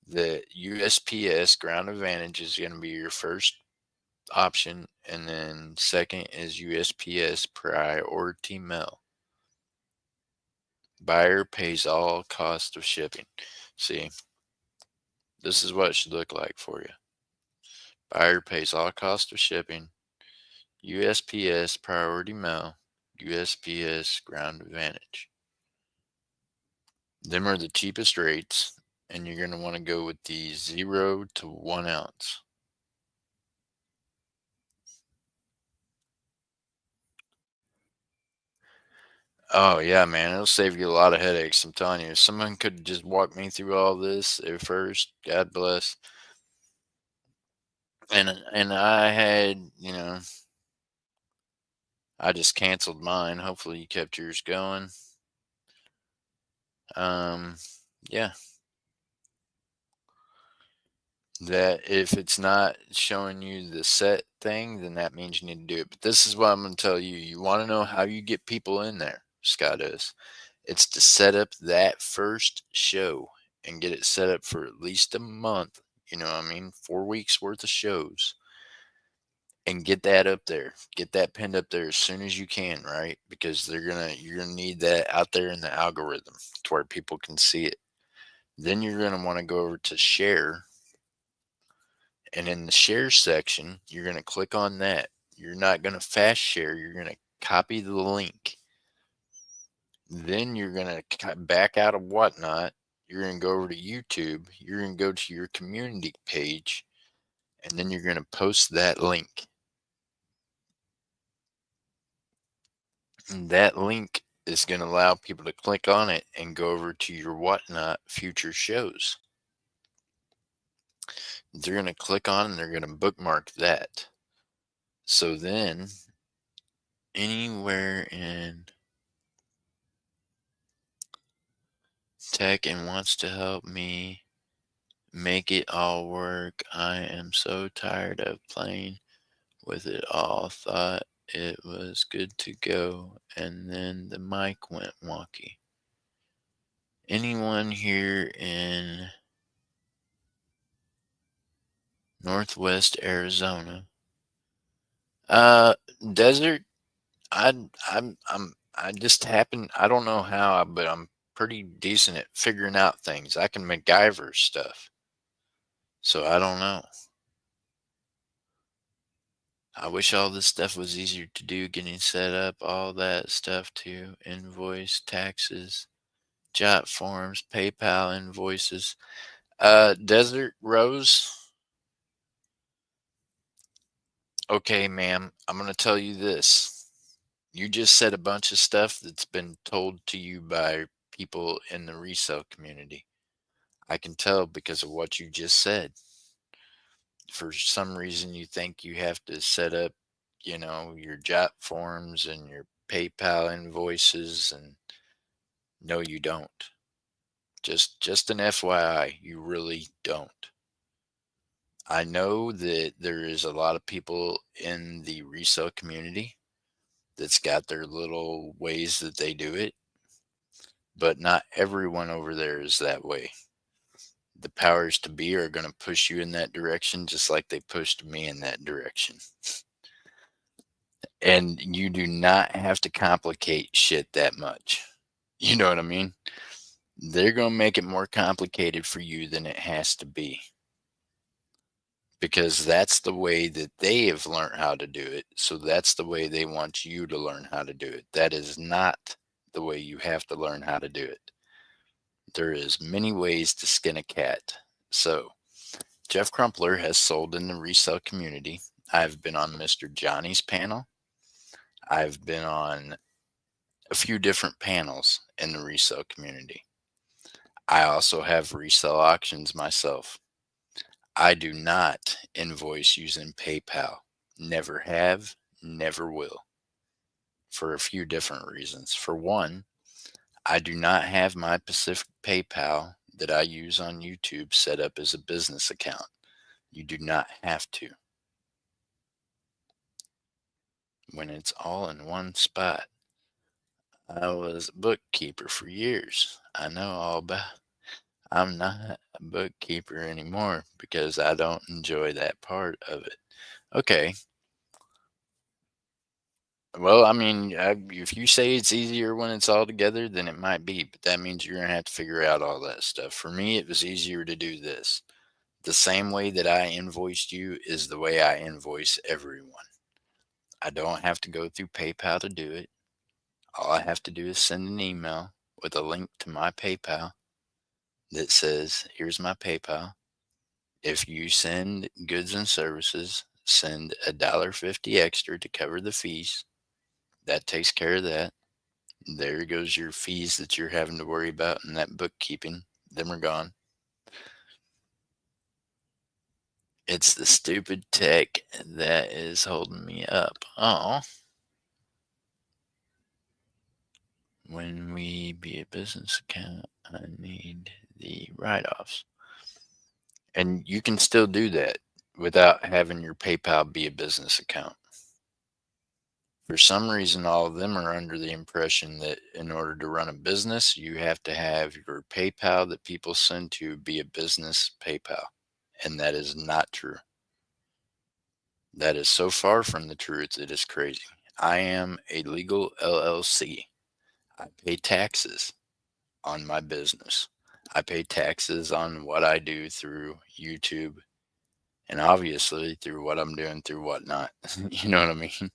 the USPS ground advantage is going to be your first option. And then second is USPS priority mail. Buyer pays all cost of shipping. See, this is what it should look like for you. Buyer pays all cost of shipping. USPS priority mail. USPS ground advantage. Them are the cheapest rates, and you're going to want to go with the 0 to 1 ounce. Oh yeah, man, it'll save you a lot of headaches. I'm telling you, if someone could just walk me through all this at first, God bless. And I had, I just canceled mine. Hopefully you kept yours going. Um, yeah, that if it's not showing you the set thing, then that means you need to do it. But this is what I'm going to tell you. You want to know how you get people in there, Scott is. It's to set up that first show and get it set up for at least a month. You know what I mean? 4 weeks worth of shows and get that up there. Get that pinned up there as soon as you can, right? Because you're gonna need that out there in the algorithm to where people can see it. Then you're gonna want to go over to share, and in the share section, you're gonna click on that. You're not gonna fast share. You're gonna copy the link. Then you're gonna back out of Whatnot. You're gonna go over to YouTube. You're gonna go to your community page, and then you're gonna post that link. And that link is going to allow people to click on it and go over to your Whatnot future shows. They're going to click on and they're going to bookmark that. So then, anywhere in tech and wants to help me make it all work. I am so tired of playing with it all. Thought it was good to go, and then the mic went wonky. Anyone here in Northwest Arizona? Uh, Desert. I just happen. I don't know how, but I'm pretty decent at figuring out things. I can MacGyver stuff, so I don't know. I wish all this stuff was easier to do, getting set up, all that stuff too. Invoice, taxes, jot forms, PayPal invoices. Desert Rose. Okay, ma'am, I'm going to tell you this. You just said a bunch of stuff that's been told to you by people in the resale community. I can tell because of what you just said. For some reason, you think you have to set up, your jot forms and your PayPal invoices, and no, you don't. Just an FYI, you really don't. I know that there is a lot of people in the resale community that's got their little ways that they do it, but not everyone over there is that way. The powers to be are going to push you in that direction just like they pushed me in that direction. And you do not have to complicate shit that much. You know what I mean? They're going to make it more complicated for you than it has to be, because that's the way that they have learned how to do it. So that's the way they want you to learn how to do it. That is not the way you have to learn how to do it. There is many ways to skin a cat. So Jeff Crumpler has sold in the resale community. I've been on Mr. Johnny's panel. I've been on a few different panels in the resale community. I also have resale auctions myself. I do not invoice using PayPal. Never have, never will. For a few different reasons. For one, I do not have my Pacific PayPal that I use on YouTube set up as a business account. You do not have to. When it's all in one spot. I was a bookkeeper for years. I know all about. I'm not a bookkeeper anymore because I don't enjoy that part of it. Okay. Well, I mean, if you say it's easier when it's all together, then it might be, but that means you're going to have to figure out all that stuff. For me, it was easier to do this. The same way that I invoiced you is the way I invoice everyone. I don't have to go through PayPal to do it. All I have to do is send an email with a link to my PayPal that says, here's my PayPal. If you send goods and services, send $1.50 extra to cover the fees. That takes care of that. There goes your fees that you're having to worry about in that bookkeeping. Them are gone. It's the stupid tech that is holding me up. Oh. When we be a business account, I need the write-offs. And you can still do that without having your PayPal be a business account. For some reason, all of them are under the impression that in order to run a business, you have to have your PayPal that people send to be a business PayPal. And that is not true. That is so far from the truth, it is crazy. I am a legal LLC. I pay taxes on my business. I pay taxes on what I do through YouTube and obviously through what I'm doing through whatnot. You know what I mean?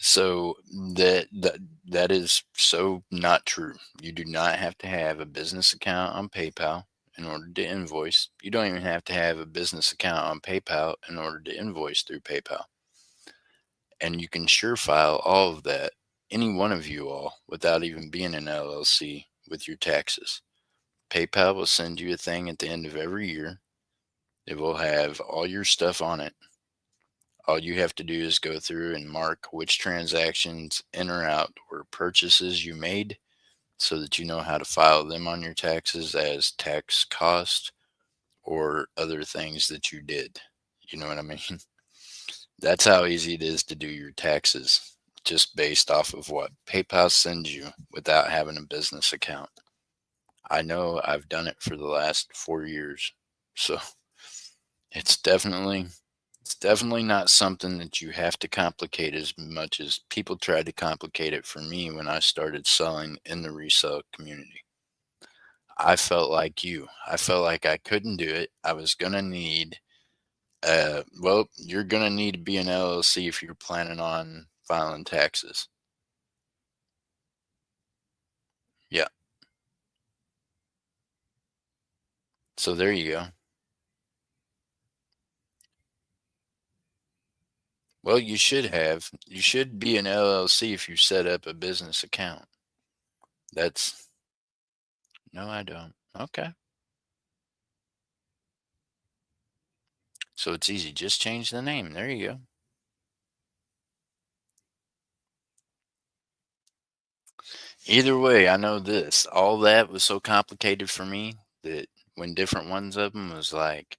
So that is so not true. You do not have to have a business account on PayPal in order to invoice. You don't even have to have a business account on PayPal in order to invoice through PayPal. And you can sure file all of that, any one of you all, without even being an LLC with your taxes. PayPal will send you a thing at the end of every year. It will have all your stuff on it, All you have to do is go through and mark which transactions in or out were purchases you made so that you know how to file them on your taxes as tax cost or other things that you did. You know what I mean? That's how easy it is to do your taxes, just based off of what PayPal sends you without having a business account. I know I've done it for the last 4 years. So it's definitely it's definitely not something that you have to complicate as much as people tried to complicate it for me when I started selling in the resale community. I felt like you. I felt like I couldn't do it. I was going to need well, you're going to need to be an LLC if you're planning on filing taxes. Yeah. So there you go. Well, you should be an LLC if you set up a business account. That's No, I don't. Okay. So it's easy. Just change the name. There you go. Either way, I know this. All that was so complicated for me that when different ones of them was like,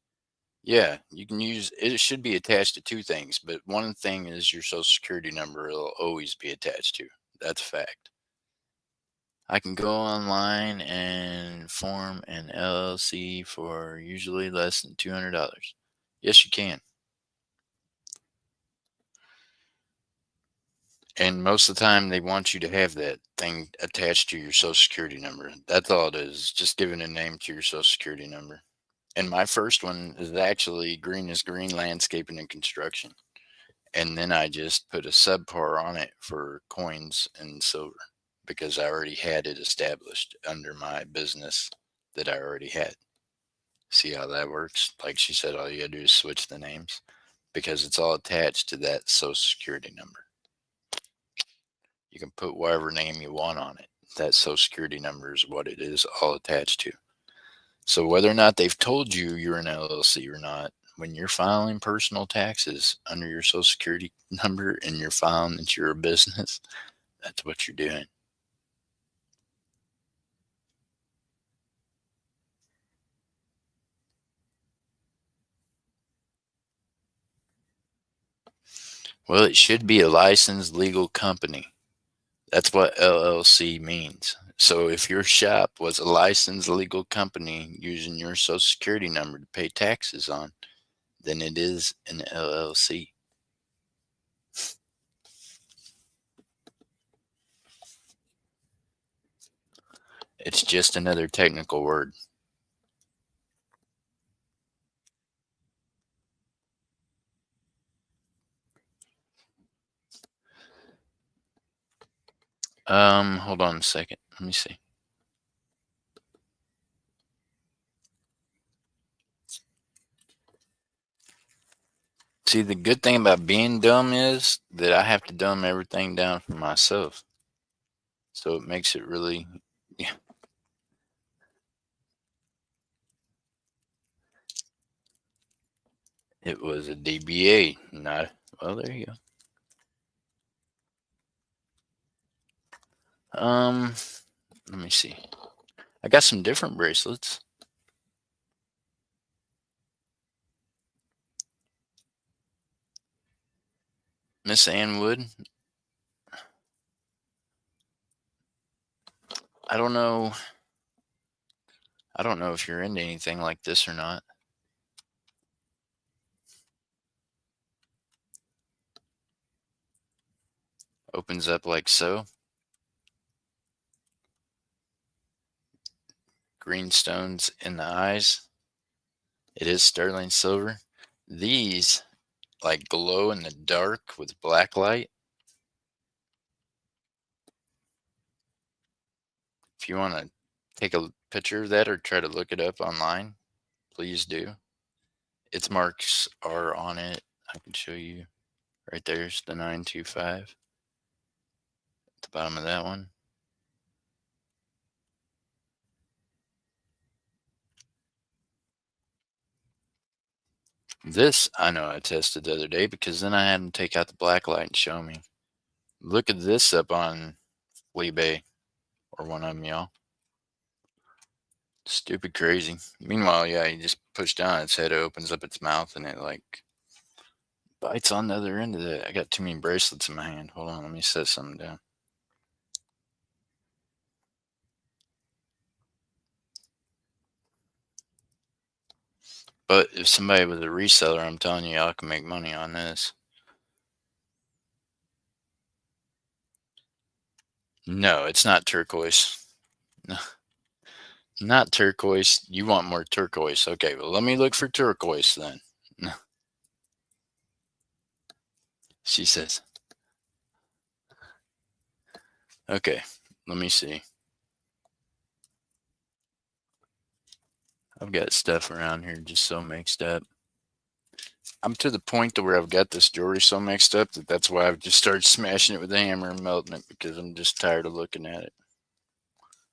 yeah, you can use it. Should be attached to two things, but one thing is your social security number. It'll always be attached to. That's a fact. I can go online and form an LLC for usually less than $200. Yes, you can. And most of the time, they want you to have that thing attached to your social security number. That's all it is. Just giving a name to your social security number. And my first one is actually green is green landscaping and construction. And then I just put a subpar on it for coins and silver because I already had it established under my business that I already had. See how that works? Like she said, all you gotta do is switch the names because it's all attached to that social security number. You can put whatever name you want on it. That social security number is what it is all attached to. So whether or not they've told you you're an LLC or not, when you're filing personal taxes under your social security number and you're filing that you're a business, that's what you're doing. Well, it should be a licensed legal company. That's what LLC means. So if your shop was a licensed legal company using your social security number to pay taxes on, then it is an LLC. It's just another technical word. Hold on a second. Let me see. See, the good thing about being dumb is that I have to dumb everything down for myself. So it makes it really, yeah, it was a DBA, not, well, there you go. Let me see. I got some different bracelets. Miss Ann Wood. I don't know. I don't know if you're into anything like this or not. Opens up like so. Green stones in the eyes. It is sterling silver. These like glow in the dark with black light. If you want to take a picture of that or try to look it up online, please do. Its marks are on it. I can show you. Right there's the 925 at the bottom of that one. This I know I tested the other day because then I had him take out the black light and show me. Look at this up on Bay or one of them, y'all. Stupid crazy. Meanwhile, yeah, you just push down its head, it opens up its mouth, and it like bites on the other end of it. I got too many bracelets in my hand. Hold on, let me set something down. But if somebody was a reseller, I'm telling you, y'all can make money on this. No, it's not turquoise. No, not turquoise. You want more turquoise. Okay, well, let me look for turquoise then. She says, okay, let me see. I've got stuff around here just so mixed up. I'm to the point to where I've got this jewelry so mixed up that's why I've just started smashing it with a hammer and melting it because I'm just tired of looking at it.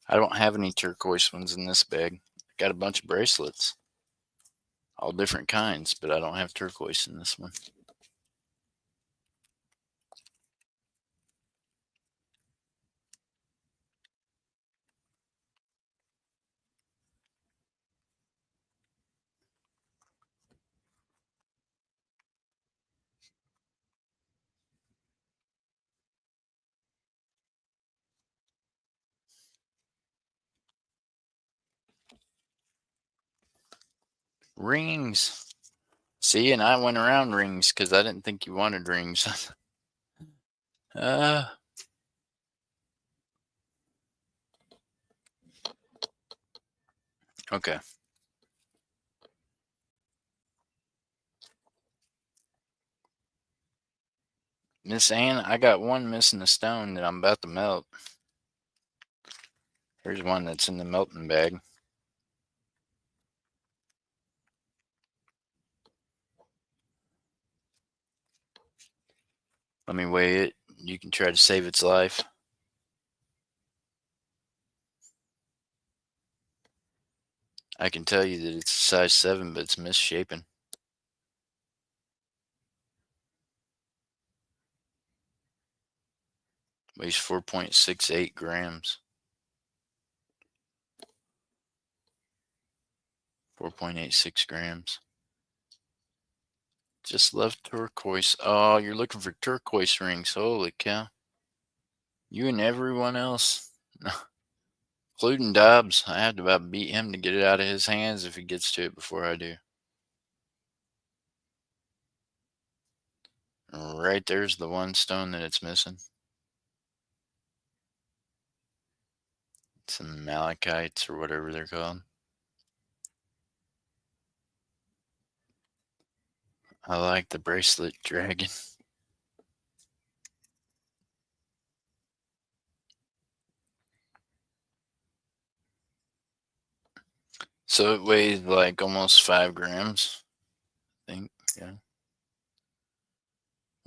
I don't have any turquoise ones in this bag. I got a bunch of bracelets, all different kinds, but I don't have turquoise in this one. Rings. See, and I went around rings because I didn't think you wanted rings. uh, okay. Miss Ann, I got one missing a stone that I'm about to melt. Here's one that's in the melting bag. Let me weigh it. You can try to save its life. I can tell you that it's a size 7, but it's misshapen. Weighs 4.68 grams. 4.86 grams. Just love turquoise. Oh, you're looking for turquoise rings. Holy cow. You and everyone else. Including Dobbs. I have to about beat him to get it out of his hands if he gets to it before I do. Right there's the one stone that it's missing. Some malachites or whatever they're called. I like the bracelet dragon. So it weighs like almost 5 grams, I think. Yeah.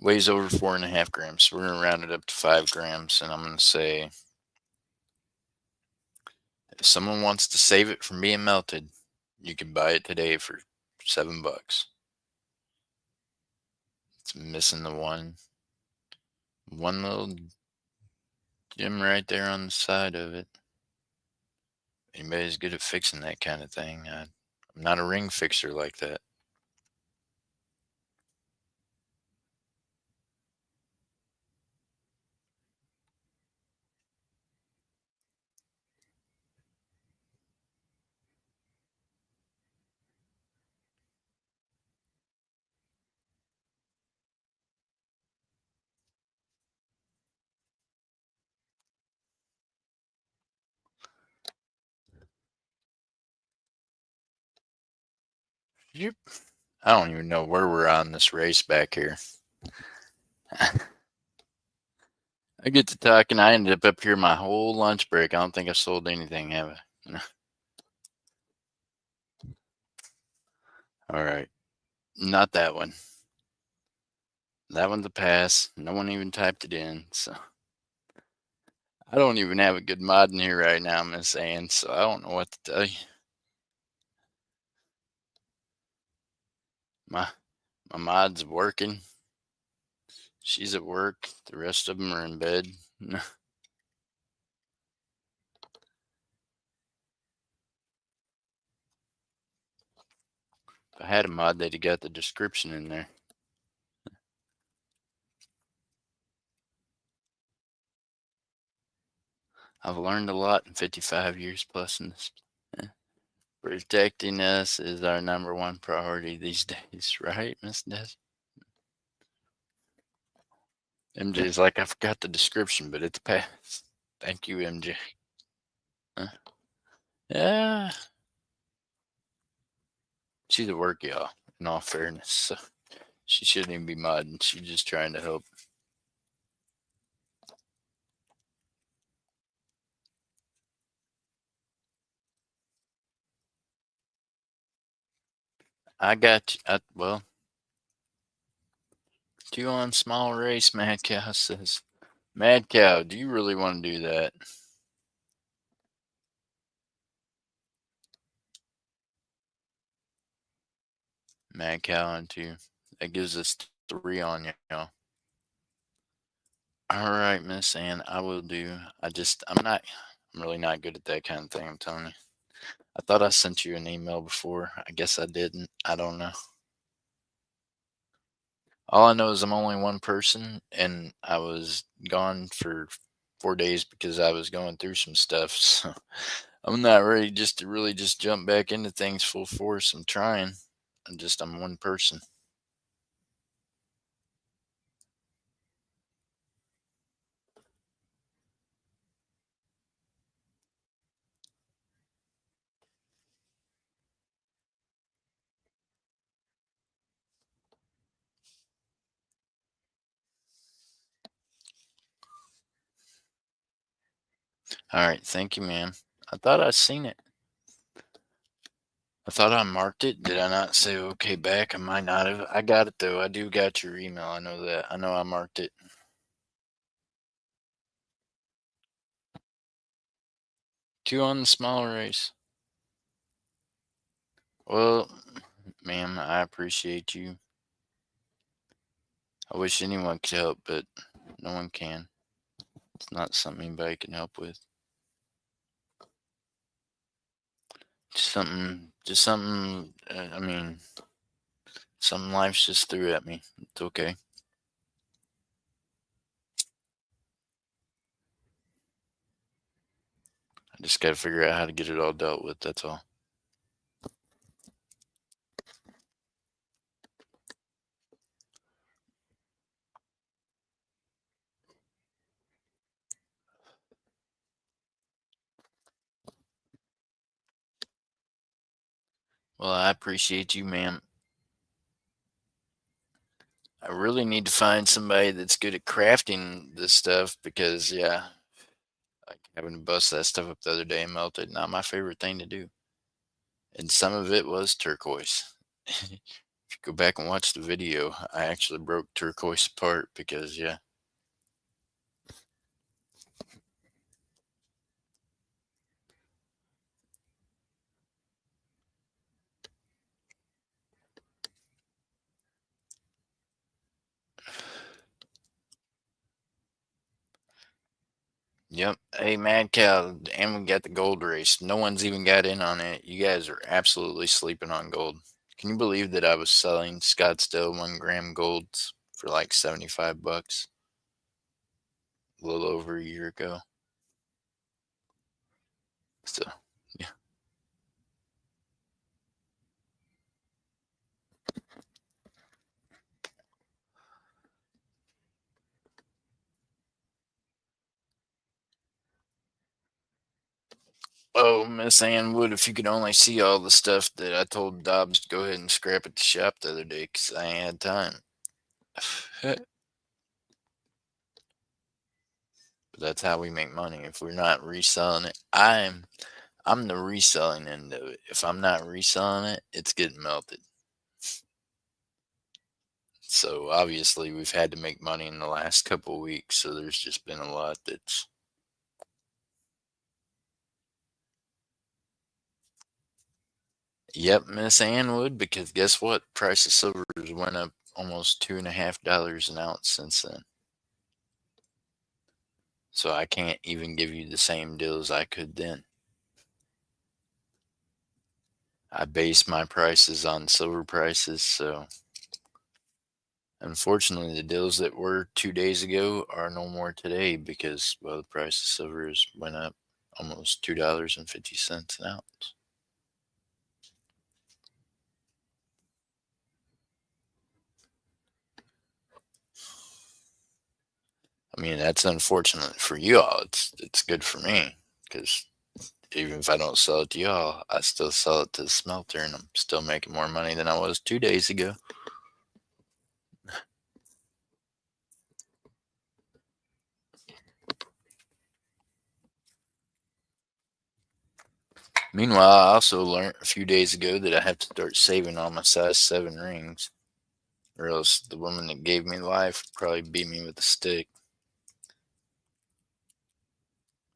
Weighs over 4.5 grams. So we're going to round it up to 5 grams. And I'm going to say if someone wants to save it from being melted, you can buy it today for $7. It's missing the one little gem right there on the side of it. Anybody's good at fixing that kind of thing. I'm not a ring fixer like that. Yep. I don't even know where we're on this race back here. I get to talking. I ended up here my whole lunch break. I don't think I sold anything, have I? All right. Not that one. That one's a pass. No one even typed it in. So I don't even have a good mod in here right now, Miss Ann. So I don't know what to tell you. My my mod's working. She's at work. The rest of them are in bed. If I had a mod, they'd have got the description in there. I've learned a lot in 55 years plus in this. eh, Protecting us is our number one priority these days, right, Miss Des? MJ's like, I forgot the description, but it's past. Thank you, MJ. Huh? Yeah, she's at work, y'all, in all fairness. So she shouldn't even be modding. She's just trying to help. I got you. Well, 2 on small race, Mad Cow says. Mad Cow, do you really want to do that? Mad Cow on 2. That gives us 3 on y'all. All right, Miss Ann, I will do. I'm really not good at that kind of thing, I'm telling you. I thought I sent you an email before. I guess I didn't. I don't know. All I know is I'm only one person, and I was gone for 4 days because I was going through some stuff. So I'm not ready just to really just jump back into things full force. I'm trying. I'm one person. All right, thank you, ma'am. I thought I seen it. I thought I marked it. Did I not say okay back? I might not have. I got it though. I do got your email. I know that. I know I marked it. 2 on the small race. Well, ma'am, I appreciate you. I wish anyone could help, but no one can. It's not something anybody can help with. Just something. I mean, something life's just threw at me. It's okay. I just got to figure out how to get it all dealt with. That's all. Well, I appreciate you, ma'am. I really need to find somebody that's good at crafting this stuff because, yeah, like having to bust that stuff up the other day and melt it, not my favorite thing to do. And some of it was turquoise. If you go back and watch the video, I actually broke turquoise apart because, yeah. Yep. Hey, Mad Cow, and we got the gold race. No one's even got in on it. You guys are absolutely sleeping on gold. Can you believe that I was selling Scottsdale 1 gram golds for like 75 bucks a little over a year ago? So, yeah. Oh, Miss Ann Wood, if you could only see all the stuff that I told Dobbs to go ahead and scrap at the shop the other day because I ain't had time. But that's how we make money. If we're not reselling it, I'm the reselling end of it. If I'm not reselling it, it's getting melted. So obviously we've had to make money in the last couple of weeks. So there's just been a lot that's Yep, Miss Ann would, because guess what? Price of silver has went up almost $2.50 an ounce since then. So I can't even give you the same deals I could then. I base my prices on silver prices, so unfortunately the deals that were 2 days ago are no more today because, well, the price of silver has went up almost $2.50 an ounce. I mean, that's unfortunate for you all. It's good for me because even if I don't sell it to y'all, I still sell it to the smelter, and I'm still making more money than I was 2 days ago. Meanwhile, I also learned a few days ago that I have to start saving all my size 7 rings, or else the woman that gave me life would probably beat me with a stick.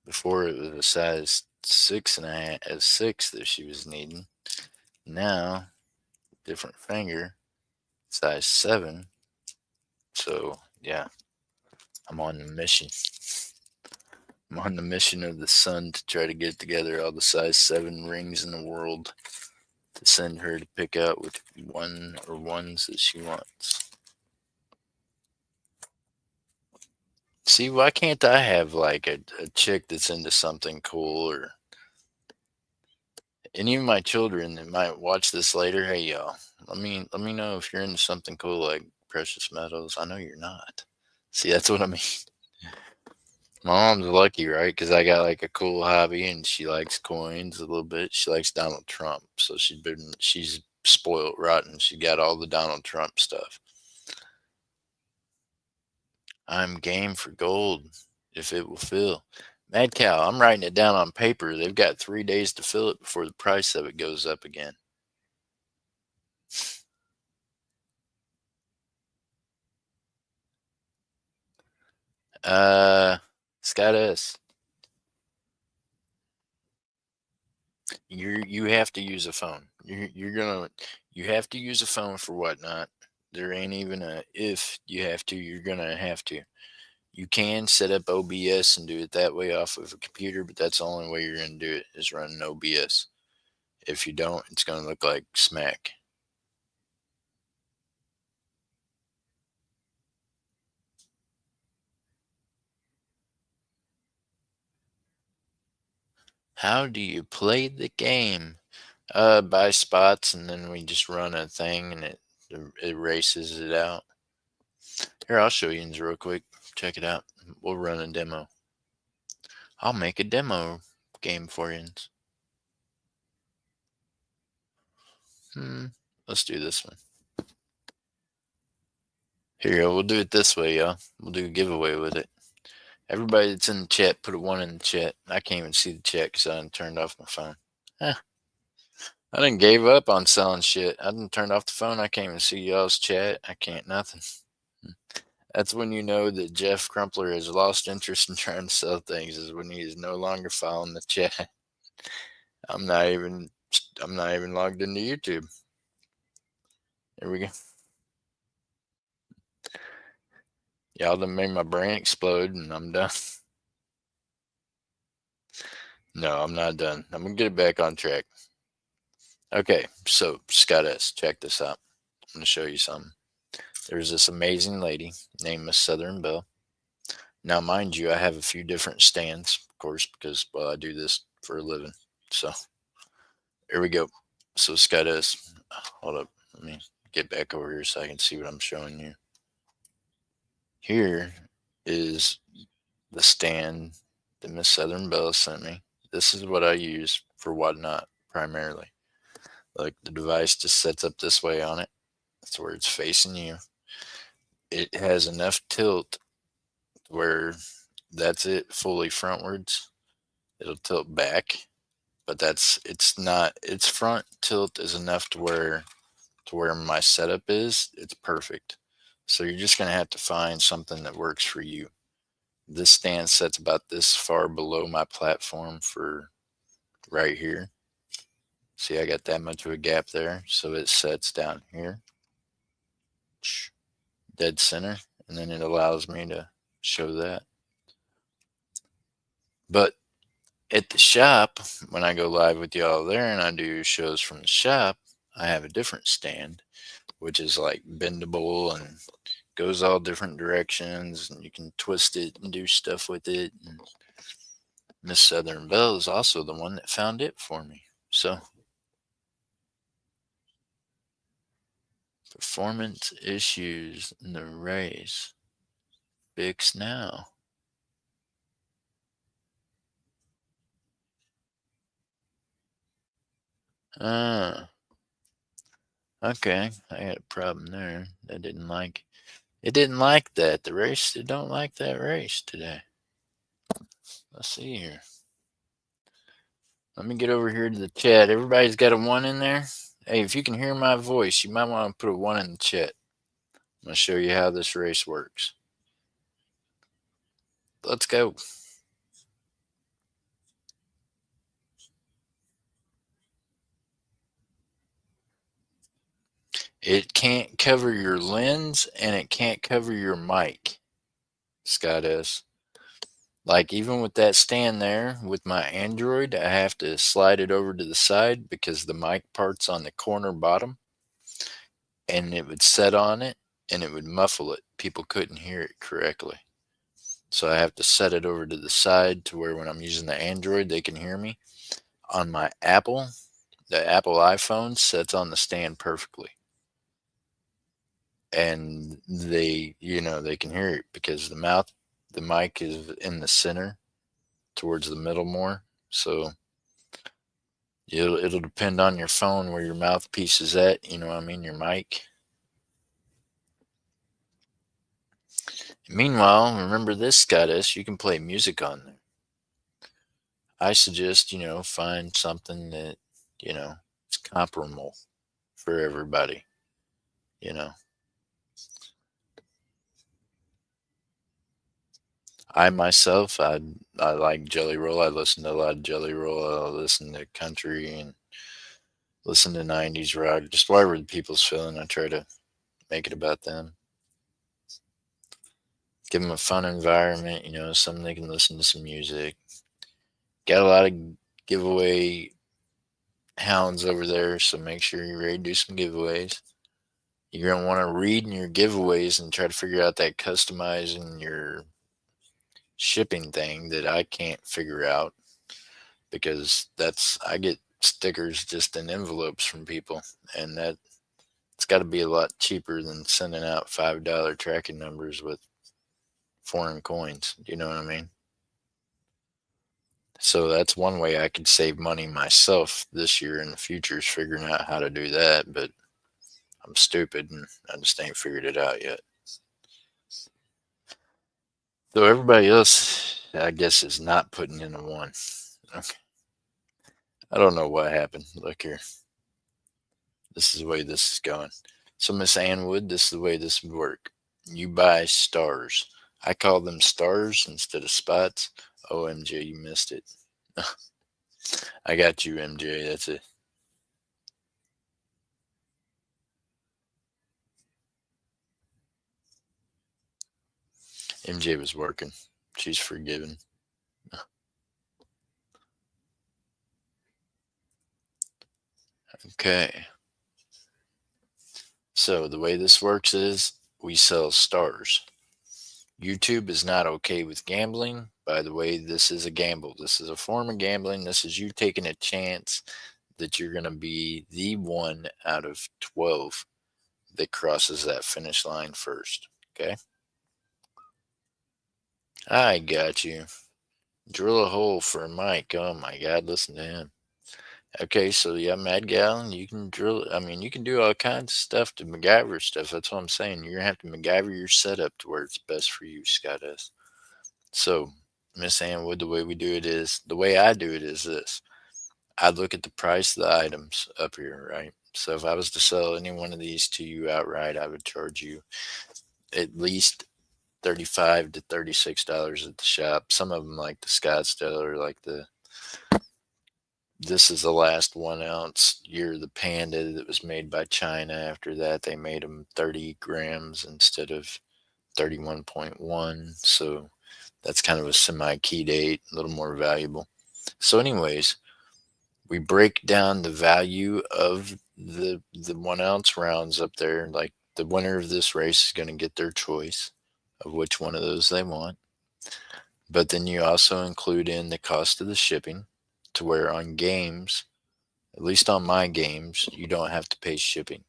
Before it was a size 6.5, a 6 that she was needing. Now, different finger, size 7. So, yeah, I'm on the mission. I'm on the mission of the sun to try to get together all the size 7 rings in the world to send her to pick out which one or ones that she wants. See, why can't I have like a chick that's into something cool, or any of my children that might watch this later? Hey, y'all, let me know if you're into something cool like precious metals. I know you're not. See, that's what I mean. My mom's lucky, right? Because I got like a cool hobby, and she likes coins a little bit. She likes Donald Trump, so she's spoiled rotten. She got all the Donald Trump stuff. I'm game for gold if it will fill. Mad cow, I'm writing it down on paper. They've got 3 days to fill it before the price of it goes up again. Uh, Scott S. You have to use a phone. You have to use a phone for whatnot. There ain't even a if you have to. You're gonna have to. You can set up OBS and do it that way off of a computer, but that's the only way you're gonna do it is running OBS. If you don't, it's gonna look like smack. How do you play the game? By spots, and then we just run a thing, and it erases it out. Here, I'll show you real quick. Check it out. We'll run a demo. I'll make a demo game for you. Hmm. Let's do this one. Here, we'll do it this way, y'all. We'll do a giveaway with it. Everybody that's in the chat, put a 1 in the chat. I can't even see the chat because I done turned off my phone. Huh. I done gave up on selling shit. I done turned off the phone. I can't even see y'all's chat. I can't nothing. That's when you know that Jeff Crumpler has lost interest in trying to sell things, is when he is no longer following the chat. I'm not even I'm not even logged into YouTube. There we go. Y'all done made my brain explode, and I'm done. No, I'm not done. I'm gonna get it back on track. Okay, so Scott S, check this out. I'm gonna show you something. There's this amazing lady named Miss Southern Belle. Now, mind you, I have a few different stands, of course, because, well, I do this for a living. So here we go. So Scott S, hold up. Let me get back over here so I can see what I'm showing you. Here is the stand that Miss Southern Belle sent me. This is what I use for whatnot primarily. Like, the device just sets up this way on it. That's where it's facing you. It has enough tilt where that's it fully frontwards. It'll tilt back, but it's not, its front tilt is enough to where my setup is, it's perfect. So you're just going to have to find something that works for you. This stand sets about this far below my platform for right here. See, I got that much of a gap there, so it sets down here, dead center, and then it allows me to show that. But at the shop, when I go live with y'all there and I do shows from the shop, I have a different stand, which is like bendable and goes all different directions, and you can twist it and do stuff with it. And Miss Southern Belle is also the one that found it for me. So, performance issues in the race. Fix now. Ah, okay. I had a problem there. It didn't like that. The race, it don't like that race today. Let's see here. Let me get over here to the chat. Everybody's got a one in there. Hey, if you can hear my voice, you might want to put a one in the chat. I'm going to show you how this race works. Let's go. It can't cover your lens and it can't cover your mic, Scott S. Like, even with that stand there with my Android, I have to slide it over to the side because the mic part's on the corner bottom, and it would set on it and it would muffle it. People couldn't hear it correctly. So I have to set it over to the side to where when I'm using the Android, they can hear me. On my Apple, the Apple iPhone sets on the stand perfectly. And they can hear it because the mic is in the center towards the middle more. So it'll depend on your phone where your mouthpiece is at. You know what I mean? Your mic. Meanwhile, remember this, Scottish, you can play music on there. I suggest, find something that, is comparable for everybody, you know. I myself, I like Jelly Roll. I listen to a lot of Jelly Roll. I listen to country and listen to 90s rock. Just whatever the people's feeling, I try to make it about them. Give them a fun environment, something they can listen to some music. Got a lot of giveaway hounds over there, so make sure you're ready to do some giveaways. You're going to want to read in your giveaways and try to figure out that customizing your shipping thing that I can't figure out because I get stickers just in envelopes from people, and that it's got to be a lot cheaper than sending out $5 tracking numbers with foreign coins. Do you know what I mean? So that's one way I could save money myself this year in the future is figuring out how to do that, but I'm stupid and I just ain't figured it out yet. So everybody else, I guess, is not putting in a one. Okay. I don't know what happened. Look here. This is the way this is going. So Miss Ann Wood, this is the way this would work. You buy stars. I call them stars instead of spots. Oh, MJ, you missed it. I got you, MJ. That's it. MJ was working. She's forgiven. Okay. So the way this works is we sell stars. YouTube is not okay with gambling. By the way, this is a gamble. This is a form of gambling. This is you taking a chance that you're going to be the one out of 12 that crosses that finish line first. Okay. I got you. Drill a hole for Mike. Oh my God, listen to him. Okay, so yeah, Mad Gallon, you can drill. I mean, you can do all kinds of stuff to MacGyver stuff. That's what I'm saying. You're gonna have to MacGyver your setup to where it's best for you, Scott S. So, Miss Anwood, the way I do it is this. I look at the price of the items up here, right? So if I was to sell any one of these to you outright, I would charge you at least $35 to $36 at the shop. Some of them, like the Scottsdale or like the This is the last 1 ounce. You're the Panda that was made by China. After that, they made them 30 grams instead of 31.1. So that's kind of a semi key date, a little more valuable. So, anyways, we break down the value of the 1 ounce rounds up there. Like the winner of this race is going to get their choice of which one of those they want. But then you also include in the cost of the shipping to where on games, at least on my games, you don't have to pay shipping.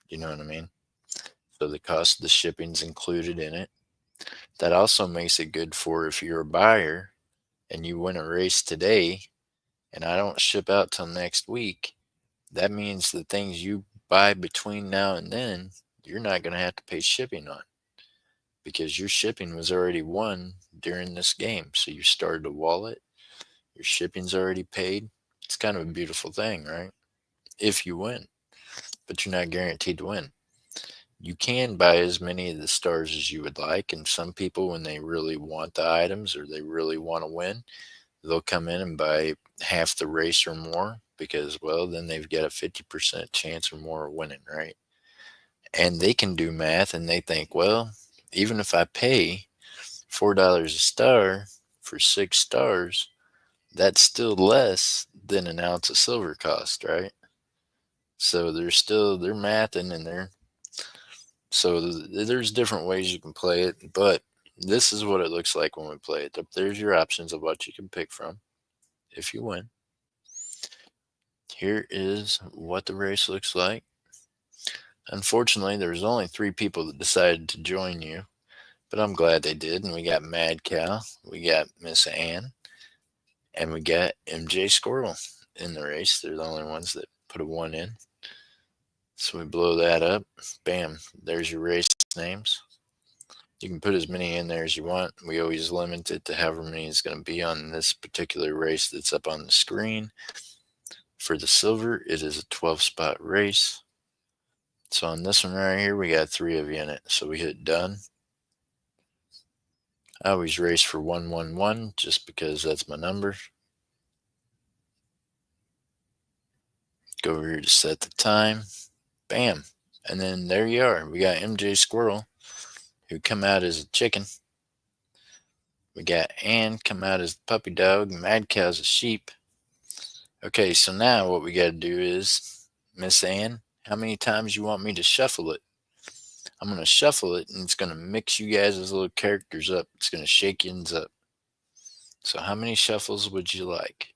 You know what I mean? So the cost of the shipping's included in it. That also makes it good for if you're a buyer and you win a race today and I don't ship out till next week. That means the things you buy between now and then, you're not going to have to pay shipping on because your shipping was already won during this game. So you started a wallet, your shipping's already paid. It's kind of a beautiful thing, right? If you win, but you're not guaranteed to win. You can buy as many of the stars as you would like, and some people, when they really want the items or they really want to win, they'll come in and buy half the race or more because, well, then they've got a 50% chance or more of winning, right? And they can do math and they think, well, even if I pay $4 a star for 6 stars, that's still less than an ounce of silver cost, right? So they're mathing and there's different ways you can play it, but this is what it looks like when we play it. There's your options of what you can pick from if you win. Here is what the race looks like. Unfortunately, there's only 3 people that decided to join you, but I'm glad they did. And we got Mad Cow, we got Miss Ann, and we got MJ Squirrel in the race. They're the only ones that put a 1 in. So we blow that up. Bam, there's your race names. You can put as many in there as you want. We always limit it to however many is going to be on this particular race that's up on the screen. For the silver, it is a 12-spot race. So on this one right here, we got 3 of you in it. So we hit done. I always race for 111 just because that's my number. Go over here to set the time. Bam. And then there you are. We got MJ Squirrel, who come out as a chicken. We got Ann come out as the puppy dog. Mad Cow's a sheep. Okay, so now what we got to do is, Miss Ann, how many times you want me to shuffle it? I'm going to shuffle it, and it's going to mix you guys as little characters up. It's going to shake yins up. So how many shuffles would you like?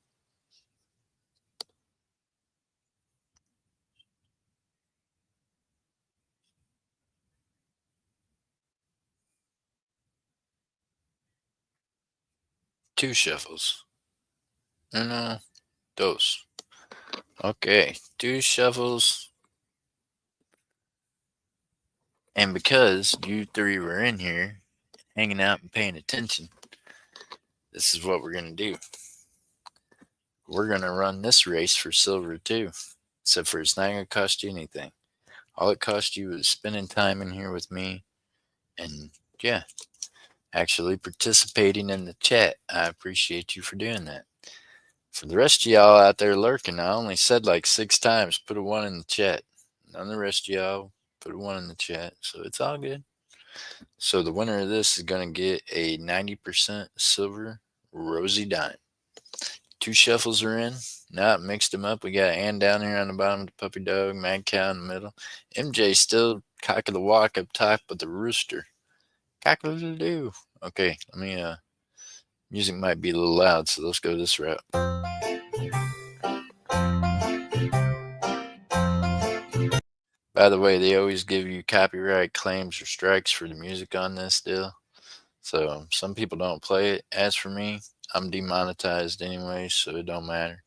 2 shuffles. Uno, dos. Okay, 2 shuffles. And because you 3 were in here, hanging out and paying attention, this is what we're going to do. We're going to run this race for silver too, except for it's not going to cost you anything. All it costs you is spending time in here with me and, yeah, actually participating in the chat. I appreciate you for doing that. For the rest of y'all out there lurking, I only said like 6 times, put a 1 in the chat. None of the rest of y'all put a 1 in the chat, so it's all good. So the winner of this is going to get a 90% silver rosy dime. 2 shuffles are in. Now I mixed them up. We got Ann down here on the bottom, the puppy dog, Mad Cow in the middle. MJ still cock of the walk up top with the rooster. Cock a little do. Okay, let me music might be a little loud, so let's go this route. By the way, they always give you copyright claims or strikes for the music on this deal. So some people don't play it. As for me, I'm demonetized anyway, so it don't matter.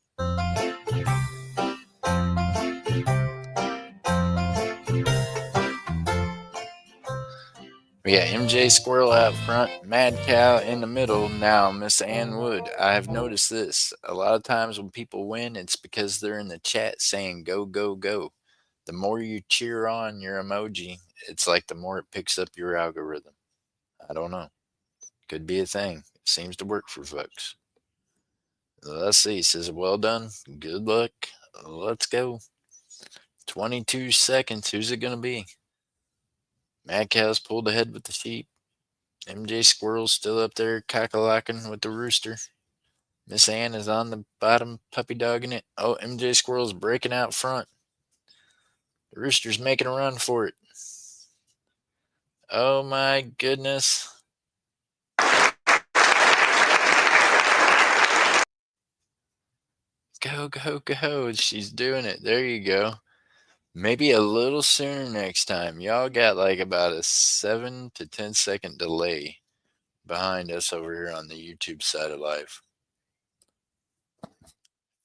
We got MJ Squirrel out front, Mad Cow in the middle. Now, Miss Ann Wood, I have noticed this. A lot of times when people win, it's because they're in the chat saying go, go, go. The more you cheer on your emoji, it's like the more it picks up your algorithm. I don't know. Could be a thing. It seems to work for folks. Let's see. Says, well done. Good luck. Let's go. 22 seconds. Who's it going to be? Mad Cow's pulled ahead with the sheep. MJ Squirrel's still up there cockalocking with the rooster. Miss Ann is on the bottom, puppy dogging it. Oh, MJ Squirrel's breaking out front. The rooster's making a run for it. Oh my goodness. Go, go, go. She's doing it. There you go. Maybe a little sooner next time. Y'all got like about a 7 to 10 second delay behind us over here on the YouTube side of life.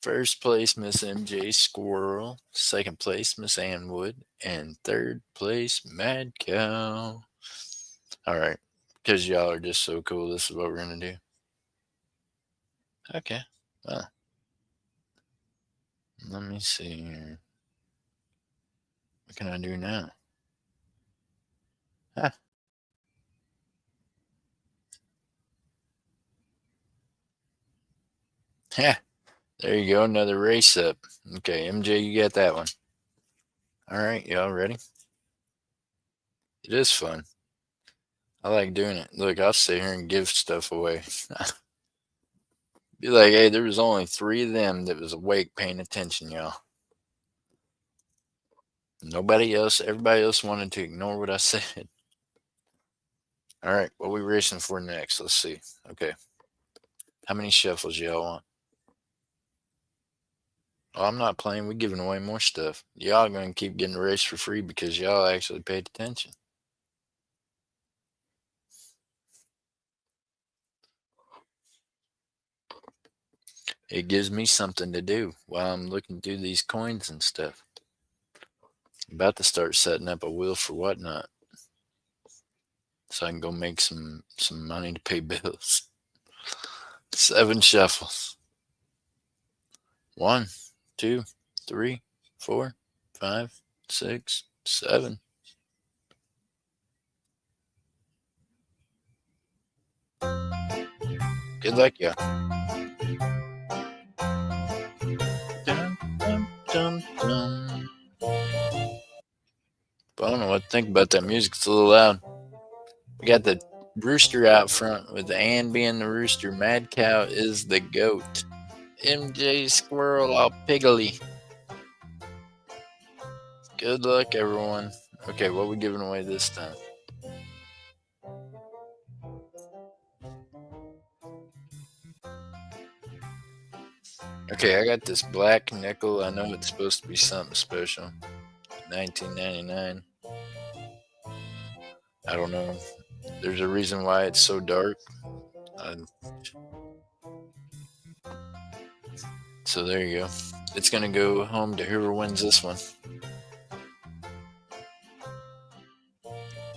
First place, Miss MJ Squirrel. Second place, Miss Ann Wood. And third place, Mad Cow. All right. Because y'all are just so cool, this is what we're going to do. Okay. Well, let me see here. What can I do now? Ah. Ha. There you go. Another race up. Okay, MJ, you got that one. All right. Y'all ready? It is fun. I like doing it. Look, I'll sit here and give stuff away. Be like, hey, there was only 3 of them that was awake paying attention, y'all. Nobody else, everybody else wanted to ignore what I said. All right, what we racing for next? Let's see. Okay. How many shuffles y'all want? Oh, I'm not playing. We're giving away more stuff. Y'all going to keep getting a race for free because y'all actually paid attention. It gives me something to do while I'm looking through these coins and stuff. About to start setting up a wheel for whatnot, so I can go make some money to pay bills. 7 shuffles. 1, 2, 3, 4, 5, 6, 7. Good luck, y'all. Dun, dun, dun, dun. But I don't know what to think about that music. It's a little loud. We got the rooster out front with Ann being the rooster. Mad Cow is the goat. MJ Squirrel all piggly. Good luck, everyone. Okay, what are we giving away this time? Okay, I got this black nickel. I know it's supposed to be something special. 1999. I don't know. There's a reason why it's so dark. So there you go. It's going to go home to whoever wins this one.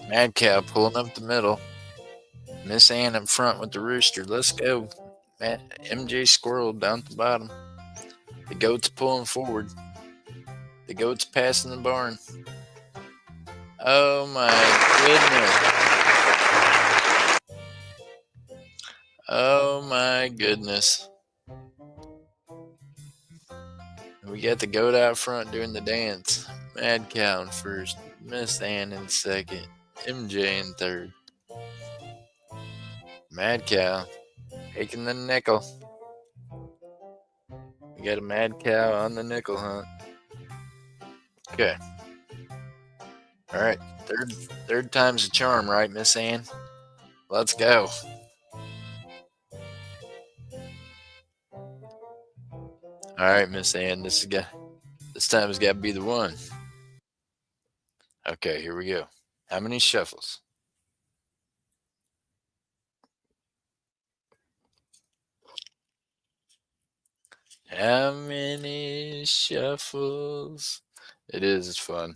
Mad Cow pulling up the middle. Miss Ann up front with the rooster. Let's go. MJ Squirrel down at the bottom. The goat's pulling forward. The goat's passing the barn. Oh my goodness. Oh my goodness. We got the goat out front doing the dance. Mad Cow in first. Miss Ann in second. MJ in third. Mad Cow taking the nickel. We got a Mad Cow on the nickel hunt. Okay. All right. Third time's a charm, right, Miss Ann? Let's go. All right, Miss Ann. This time has got to be the one. Okay, here we go. How many shuffles? How many shuffles? It is. It's fun.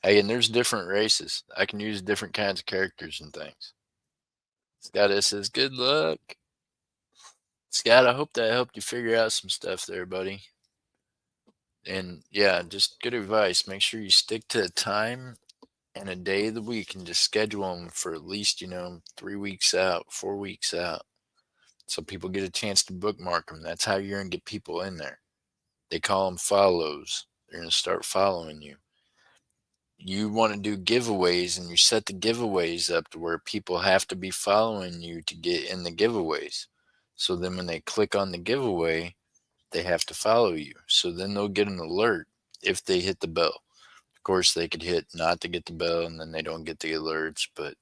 Hey, and there's different races. I can use different kinds of characters and things. Scott S says, good luck. Scott, I hope that helped you figure out some stuff there, buddy. And yeah, just good advice. Make sure you stick to a time and a day of the week and just schedule them for at least, 3 weeks out, 4 weeks out. so people get a chance to bookmark them. That's how you're going to get people in there. They call them follows. They're going to start following you. You want to do giveaways, and you set the giveaways up to where people have to be following you to get in the giveaways. So then when they click on the giveaway, they have to follow you. So then they'll get an alert if they hit the bell. Of course, they could hit not to get the bell, and then they don't get the alerts, but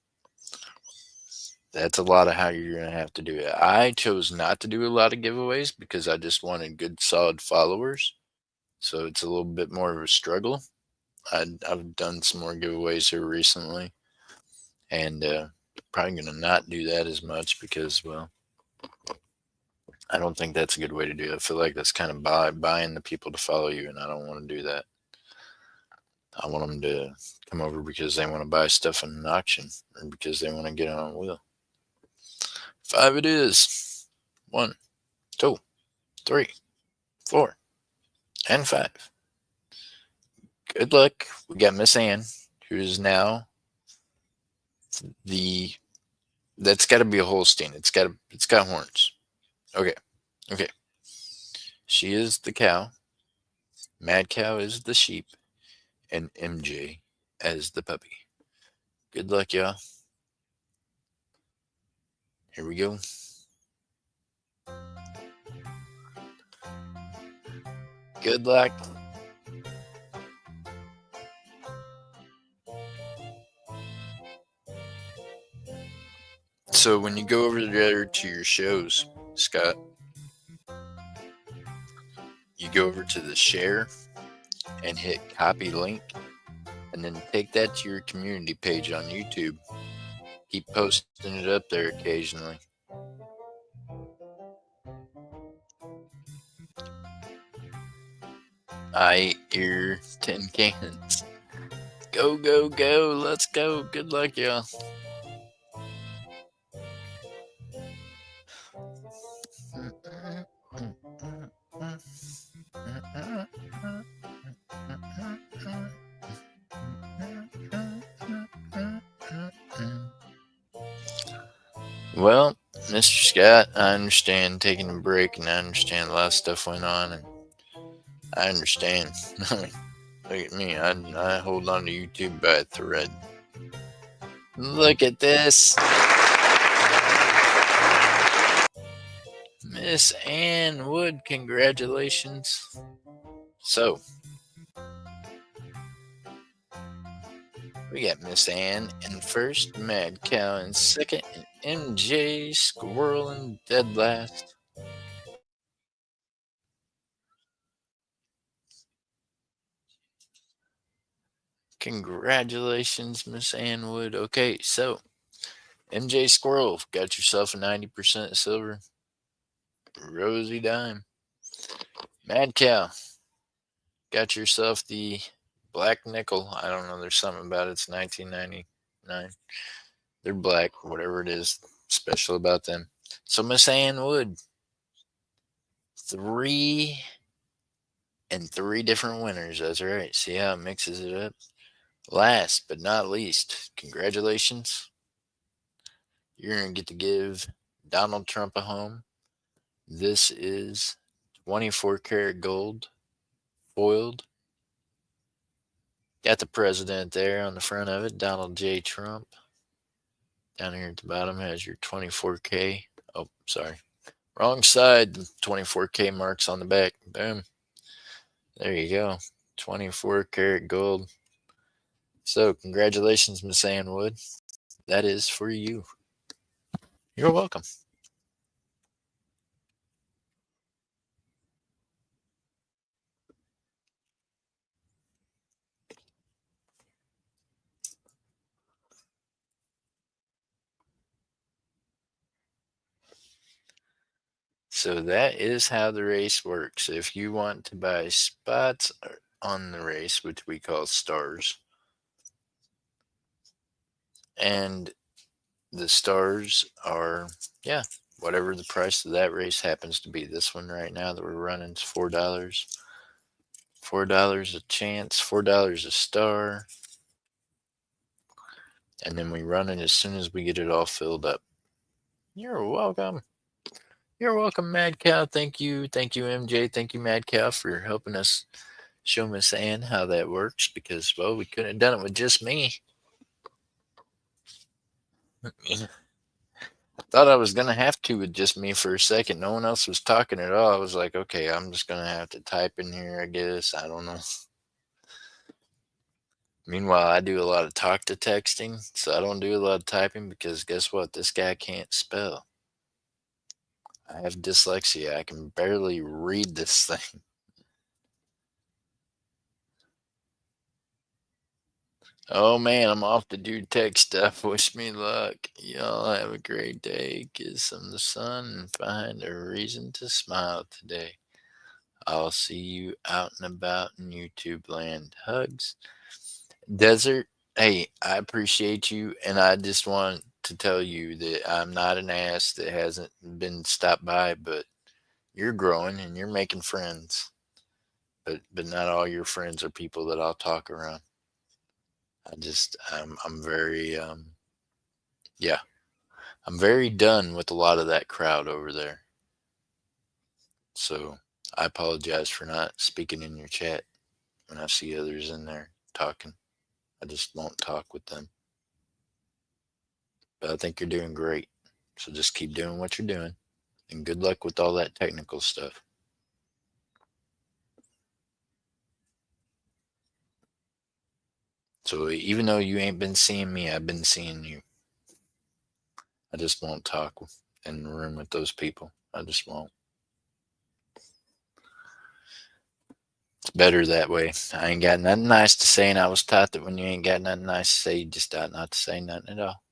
that's a lot of how you're going to have to do it. I chose not to do a lot of giveaways because I just wanted good, solid followers. So it's a little bit more of a struggle. I've done some more giveaways here recently, and probably going to not do that as much because, well, I don't think that's a good way to do it. I feel like that's kind of buying the people to follow you, and I don't want to do that. I want them to come over because they want to buy stuff in an auction or because they want to get on a wheel. 5 it is. 1, 2, 3, 4, and 5. Good luck. We got Miss Ann, who is now the. That's got to be a Holstein. It's got horns. Okay. Okay. She is the cow. Mad Cow is the sheep, and MJ as the puppy. Good luck, y'all. Here we go. Good luck. So when you go over there to your shows, Scott, you go over to the share and hit copy link, and then take that to your community page on YouTube. Keep posting it up there occasionally. I ear tin cans. Go, go, go. Let's go. Good luck, y'all. Well, Mr. Scott, I understand taking a break, and I understand a lot of stuff went on, and I understand. Look at me. I hold on to YouTube by a thread. Look at this. Miss Ann Wood, congratulations. So, we got Miss Ann in first, Mad Cow in second, and MJ Squirrel in dead last. Congratulations, Miss Ann Wood. Okay, so MJ Squirrel got yourself a 90% silver Rosy dime. Mad Cow got yourself the black nickel. I don't know. There's something about it. It's 1999. They're black, whatever it is special about them. So Miss Ann Wood, 3 and 3 different winners. That's right. See how it mixes it up. Last but not least, congratulations. You're going to get to give Donald Trump a home. This is 24 karat gold, foiled. Got the president there on the front of it, Donald J. Trump. Down here at the bottom has your 24K. Oh, sorry. Wrong side. The 24K marks on the back. Boom. There you go. 24 karat gold. So, congratulations, Miss Ann Wood. That is for you. You're welcome. So that is how the race works. If you want to buy spots on the race, which we call stars, and the stars are, yeah, whatever the price of that race happens to be. This one right now that we're running is $4. $4 a chance, $4 a star. And then we run it as soon as we get it all filled up. You're welcome. You're welcome, Mad Cow. Thank you. Thank you, MJ. Thank you, Mad Cow, for helping us show Miss Ann how that works because, well, we couldn't have done it with just me. I thought I was going to have to with just me for a second. No one else was talking at all. I was like, okay, I'm just going to have to type in here, I guess. I don't know. Meanwhile, I do a lot of talk to texting, so I don't do a lot of typing because guess what? This guy can't spell. I have dyslexia. I can barely read this thing. Oh man, I'm off to do tech stuff. Wish me luck. Y'all have a great day. Get some of the sun and find a reason to smile today. I'll see you out and about in YouTube land. Hugs. Desert, hey, I appreciate you, and I just want to tell you that I'm not an ass that hasn't been stopped by, but you're growing and you're making friends. But not all your friends are people that I'll talk around. I'm very yeah, I'm very done with a lot of that crowd over there. So I apologize for not speaking in your chat when I see others in there talking. I just won't talk with them. But I think you're doing great. So just keep doing what you're doing. And good luck with all that technical stuff. So even though you ain't been seeing me, I've been seeing you. I just won't talk in the room with those people. I just won't. It's better that way. I ain't got nothing nice to say, and I was taught that when you ain't got nothing nice to say, you just ought not to say nothing at all.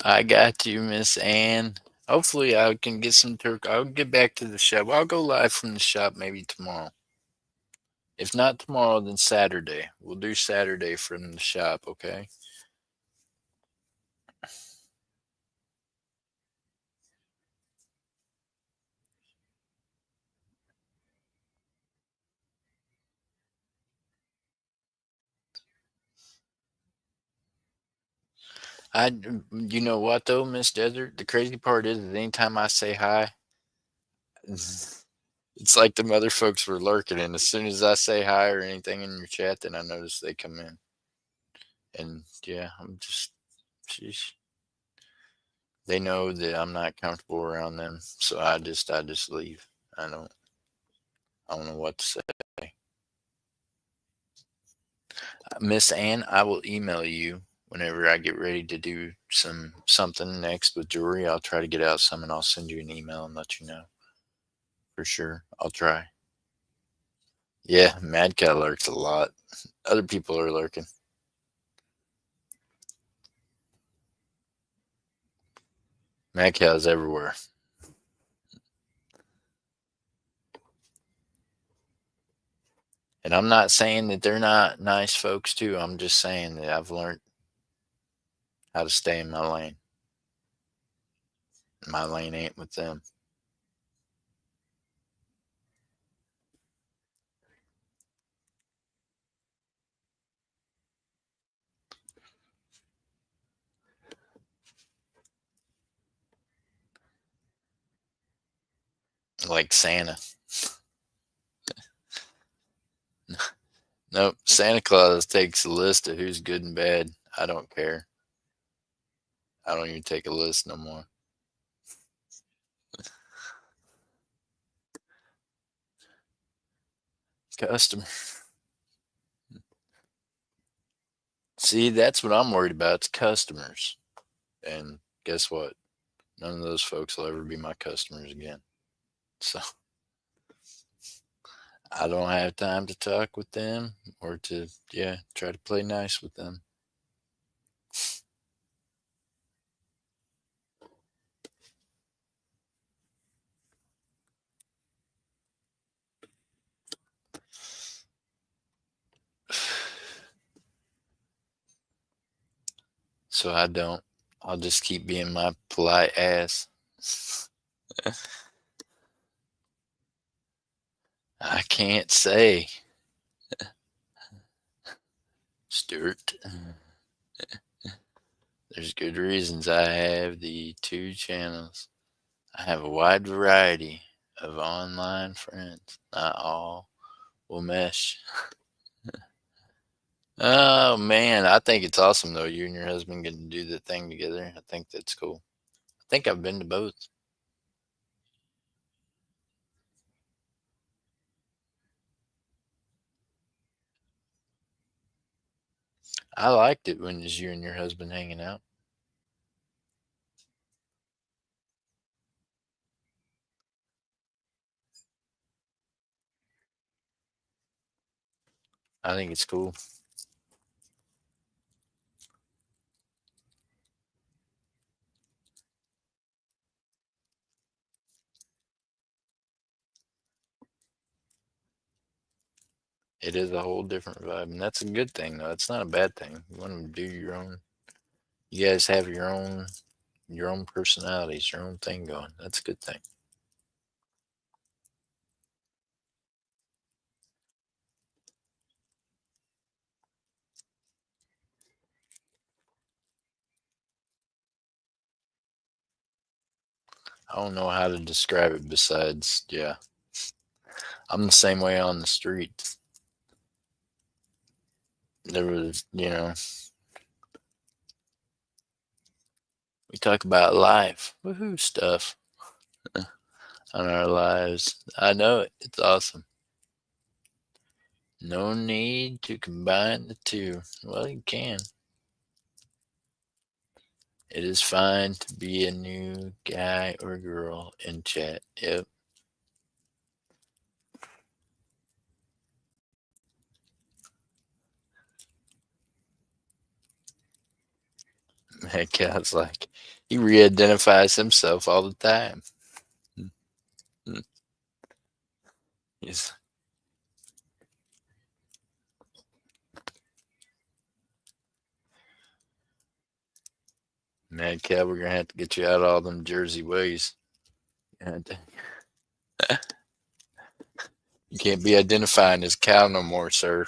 I got you, Miss Ann. Hopefully, I can get some turkey. I'll get back to the shop. I'll go live from the shop maybe tomorrow. If not tomorrow, then Saturday. We'll do Saturday from the shop, okay? You know what though, Miss Desert? The crazy part is, anytime I say hi, it's like the other folks were lurking, and as soon as I say hi or anything in your chat, then I notice they come in. And yeah, I'm just, sheesh. They know that I'm not comfortable around them, so I just leave. I don't know what to say. Miss Ann, I will email you whenever I get ready to do something next with jewelry. I'll try to get out some, and I'll send you an email and let you know for sure. I'll try. Yeah, Mad Cat lurks a lot. Other people are lurking. Mad Cat is everywhere. And I'm not saying that they're not nice folks too. I'm just saying that I've learned how to stay in my lane. My lane ain't with them. Like Santa. Nope. Santa Claus takes a list of who's good and bad. I don't care. I don't even take a list no more. Customer. See, that's what I'm worried about. It's customers. And guess what? None of those folks will ever be my customers again. So I don't have time to talk with them or to, yeah, try to play nice with them. so I don't. I'll just keep being my polite ass. I can't say, Stuart. There's good reasons I have the two channels. I have a wide variety of online friends. Not all will mesh. Oh man, I think it's awesome though. You and your husband getting to do the thing together. I think that's cool. I think I've been to both. I liked it when it was you and your husband hanging out. I think it's cool. It is a whole different vibe, and that's a good thing though. It's not a bad thing. You want to do your own. You guys have your own personalities, your own thing going. That's a good thing. I don't know how to describe it besides, yeah, I'm the same way on the street. There was, we talk about life, woohoo stuff on our lives. I know it. It's awesome. No need to combine the two. Well, you can. It is fine to be a new guy or girl in chat. Yep. That guy's like, he re identifies himself all the time. He's, Mad Cow, we're going to have to get you out of all them Jersey ways. And you can't be identifying as cow no more, sir.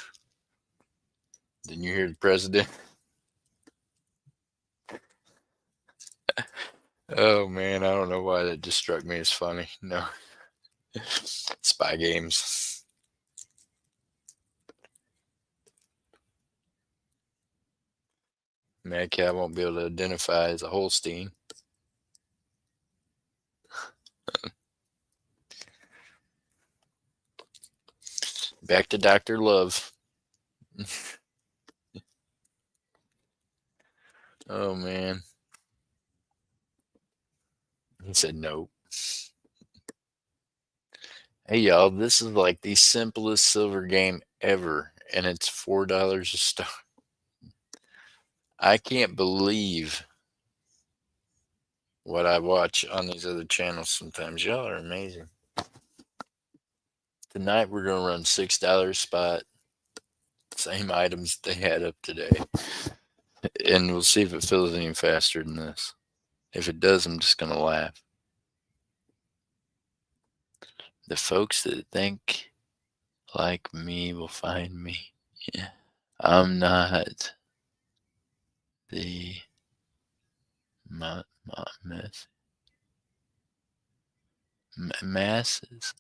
Then you hear the president. Oh man, I don't know why that just struck me as funny. No. Spy games. Mad Cow won't be able to identify as a Holstein. Back to Dr. Love. Oh man. He said no. Hey y'all, this is like the simplest silver game ever, and it's $4 a star. I can't believe what I watch on these other channels sometimes. Y'all are amazing. Tonight we're gonna run $6 spot, same items they had up today. And we'll see if it fills any faster than this. If it does, I'm just gonna laugh. The folks that think like me will find me. Yeah. I'm not the mess, masses.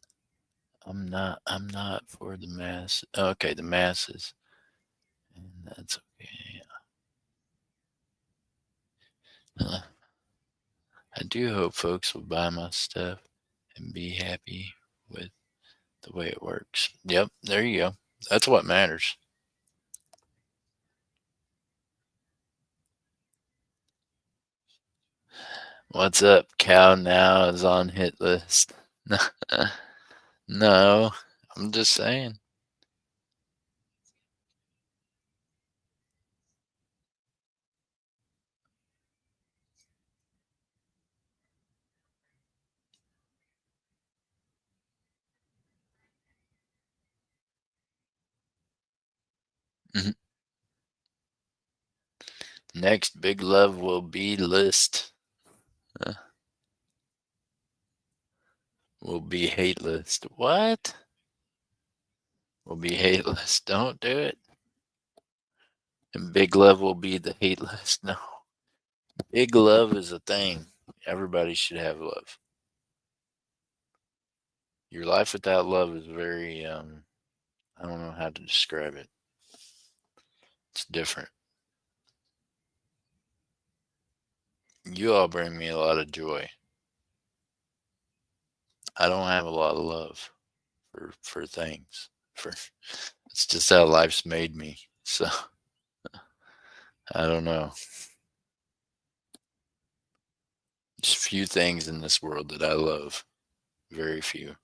I'm not for the mass. Okay, the masses. And that's okay. Uh, I do hope folks will buy my stuff and be happy with the way it works. Yep, there you go. That's what matters. What's up? Cow now is on hit list. No, I'm just saying. Mhm. Next big love will be list. Uh, will be hate list. What? Will be hate list. Don't do it. And big love will be the hate list. No. Big love is a thing. Everybody should have love. Your life without love is very I don't know how to describe it. It's different. You all bring me a lot of joy. I don't have a lot of love for things. For it's just how life's made me. So I don't know. Just few things in this world that I love. Very few.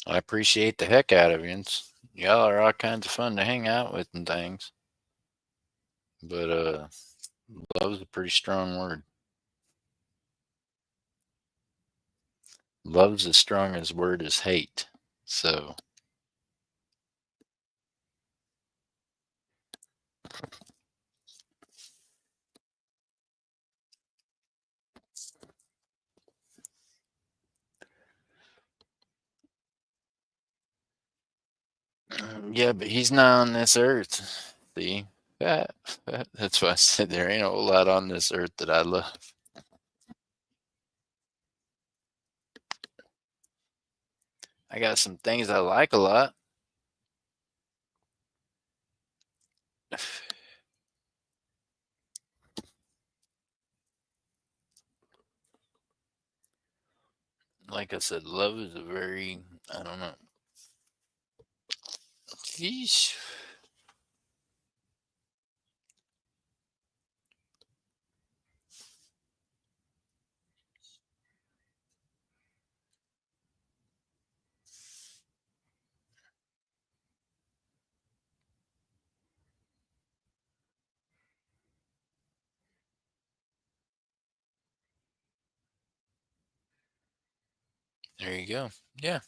I appreciate the heck out of you. Y'all are all kinds of fun to hang out with and things. But love's a pretty strong word. Love's as strong as word as hate. So yeah, but he's not on this earth. See? That, that's why I said there ain't a whole lot on this earth that I love. I got some things I like a lot. Like I said, love is a very, I don't know. Sheesh. There you go. Yeah.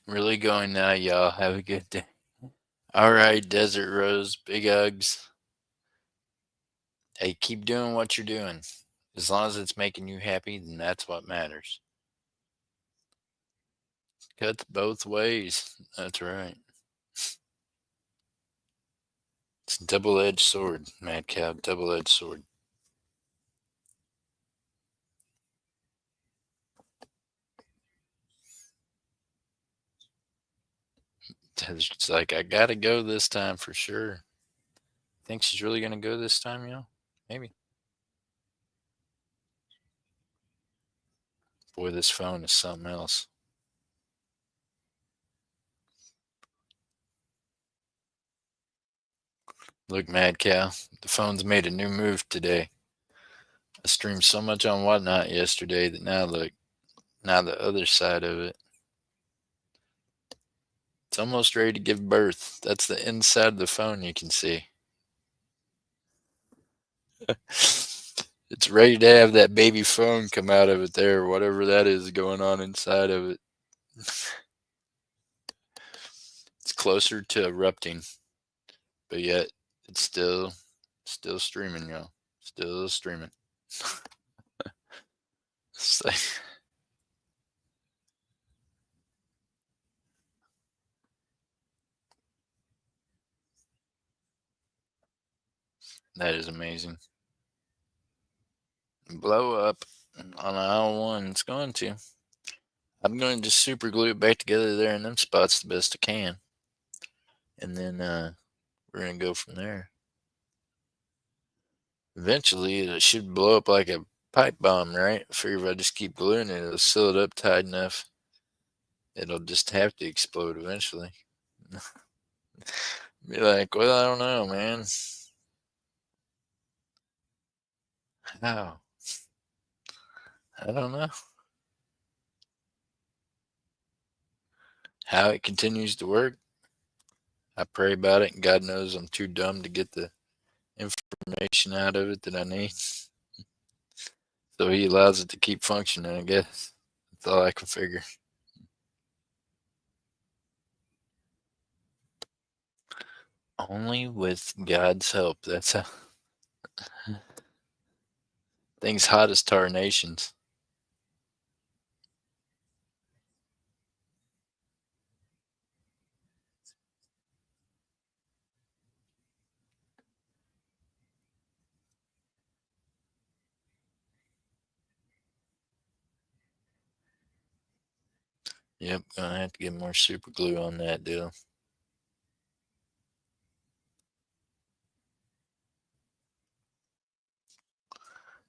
Really going now, y'all. Have a good day. All right, Desert Rose, big hugs. Hey, keep doing what you're doing. As long as it's making you happy, then that's what matters. Cuts both ways. That's right. It's a double-edged sword, Mad Cow. Double-edged sword. It's like I gotta go this time for sure. Think she's really gonna go this time, Maybe. Boy, this phone is something else. Look, Mad Cow, the phone's made a new move today. I streamed so much on Whatnot yesterday that now the other side of it, it's almost ready to give birth. That's the inside of the phone you can see. It's ready to have that baby phone come out of it there, whatever that is going on inside of it. It's closer to erupting, but yet it's still streaming, y'all. Still streaming. It's like, that is amazing. Blow up on aisle one. It's going to. I'm going to just super glue it back together there in them spots the best I can. And then we're going to go from there. Eventually, it should blow up like a pipe bomb, right? I figure if I just keep gluing it, it'll seal it up tight enough. It'll just have to explode eventually. Be like, well, I don't know, man. How? I don't know how it continues to work. I pray about it, and God knows I'm too dumb to get the information out of it that I need. So He allows it to keep functioning, I guess. That's all I can figure. Only with God's help. That's how things hot as tar nations. Yep, gonna have to get more super glue on that deal.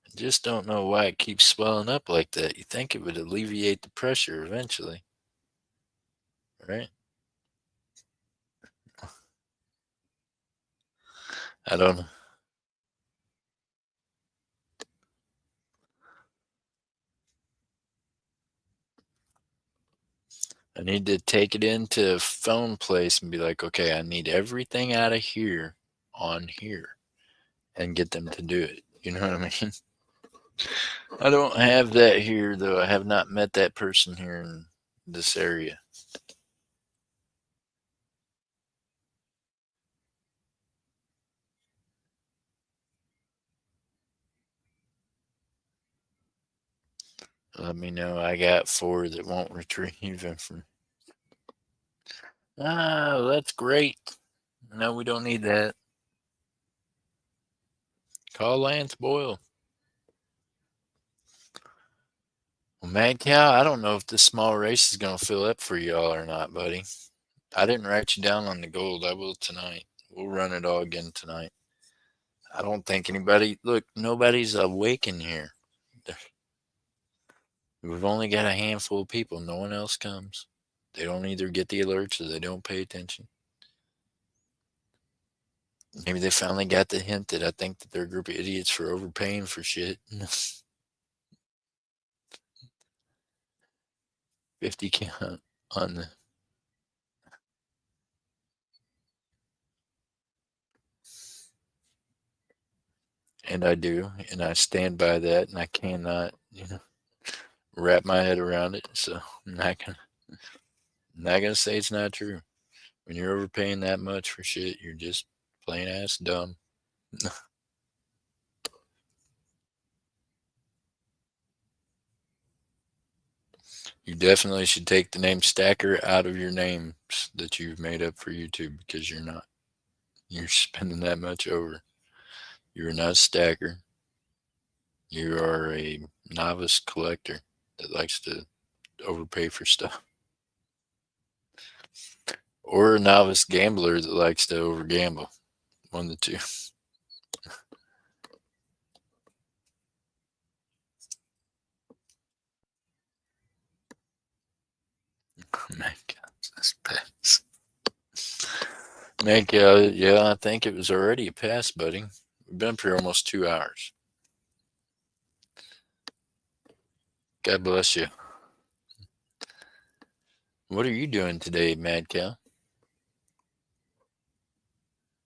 I just don't know why it keeps swelling up like that. You think it would alleviate the pressure eventually, right? I don't know. I need to take it into a phone place and be like, okay, I need everything out of here on here and get them to do it. You know what I mean? I don't have that here, though. I have not met that person here in this area. Let me know. I got 4 that won't retrieve information. Oh, that's great. No, we don't need that. Call Lance Boyle. Well, Mad Cow, I don't know if this small race is going to fill up for y'all or not, buddy. I didn't write you down on the gold. I will tonight. We'll run it all again tonight. I don't think anybody, look, nobody's awake in here. We've only got a handful of people. No one else comes. They don't either get the alerts or they don't pay attention. Maybe they finally got the hint that I think that they're a group of idiots for overpaying for shit. 50 count on the. And I do. And I stand by that. And I cannot, wrap my head around it. So I'm not gonna say it's not true. When you're overpaying that much for shit, you're just plain ass dumb. You definitely should take the name Stacker out of your names that you've made up for YouTube because you're not. You're spending that much over. You're not a stacker. You are a novice collector that likes to overpay for stuff. Or a novice gambler that likes to overgamble. One of the two. Man, that's pass. Man, yeah, I think it was already a pass, buddy. We've been up here almost 2 hours. God bless you. What are you doing today, Mad Cow?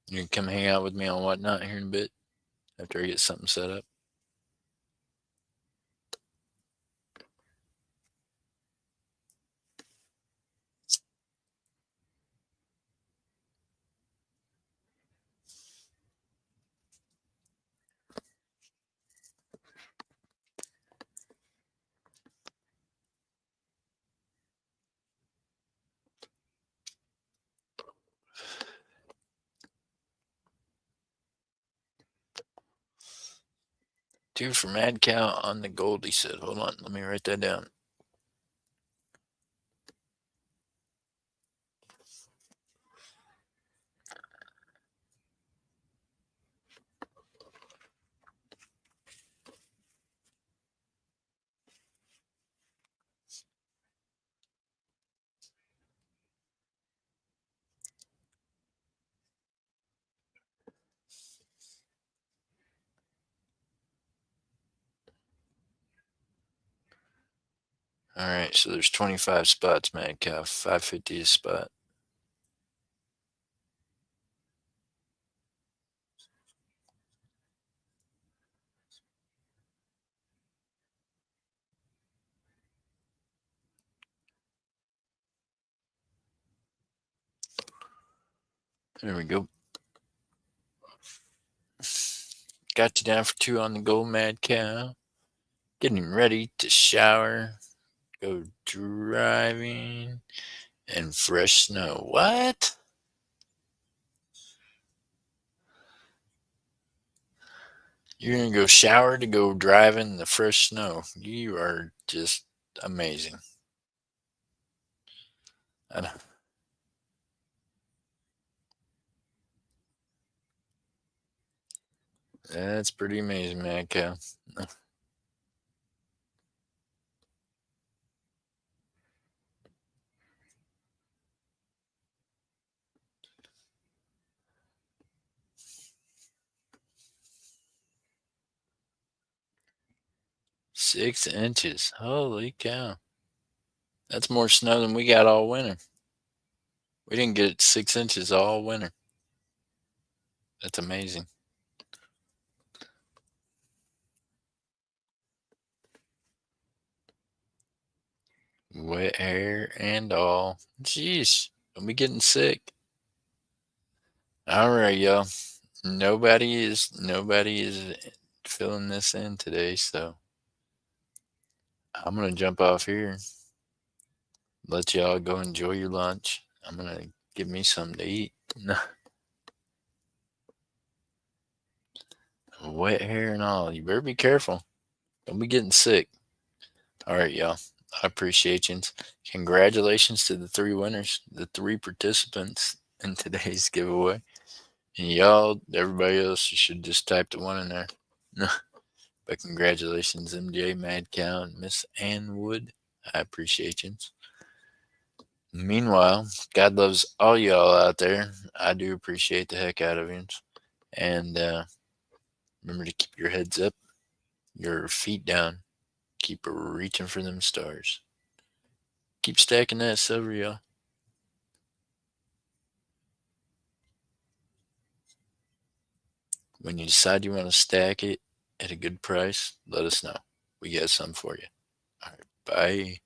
You can come hang out with me on Whatnot here in a bit after I get something set up. Two for Mad Cow on the gold, he said. Hold on, let me write that down. All right, so there's 25 spots, Mad Cow. 550 a spot. There we go. Got you down for 2 on the go, Mad Cow. Getting ready to shower, go driving, and fresh snow. What? You're gonna go shower to go driving in the fresh snow. You are just amazing. I don't- That's pretty amazing, Mad Cow. 6 inches. Holy cow. That's more snow than we got all winter. We didn't get 6 inches all winter. That's amazing. Wet hair and all. Jeez. Don't be getting sick. All right, y'all. Nobody is filling this in today, so I'm gonna jump off here. Let y'all go enjoy your lunch. I'm gonna give me something to eat. Wet hair and all. You better be careful. Don't be getting sick. All right, y'all. I appreciate you. Congratulations to the 3 winners, the 3 participants in today's giveaway. And y'all, everybody else, you should just type the 1 in there. But congratulations, MJ, Mad Cow, and Miss Ann Wood. I appreciate you. Meanwhile, God loves all y'all out there. I do appreciate the heck out of you. And remember to keep your heads up, your feet down. Keep reaching for them stars. Keep stacking that silver, y'all. When you decide you want to stack it at a good price, let us know. We got some for you. All right, bye.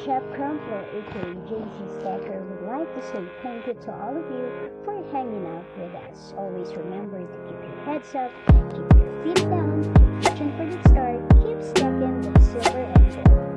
Jeff Crumpler, aka JC Stacker, would like to say thank you to all of you for hanging out with us. Always remember to keep your heads up, keep your feet down, keep reaching for the star, keep stacking with silver and gold.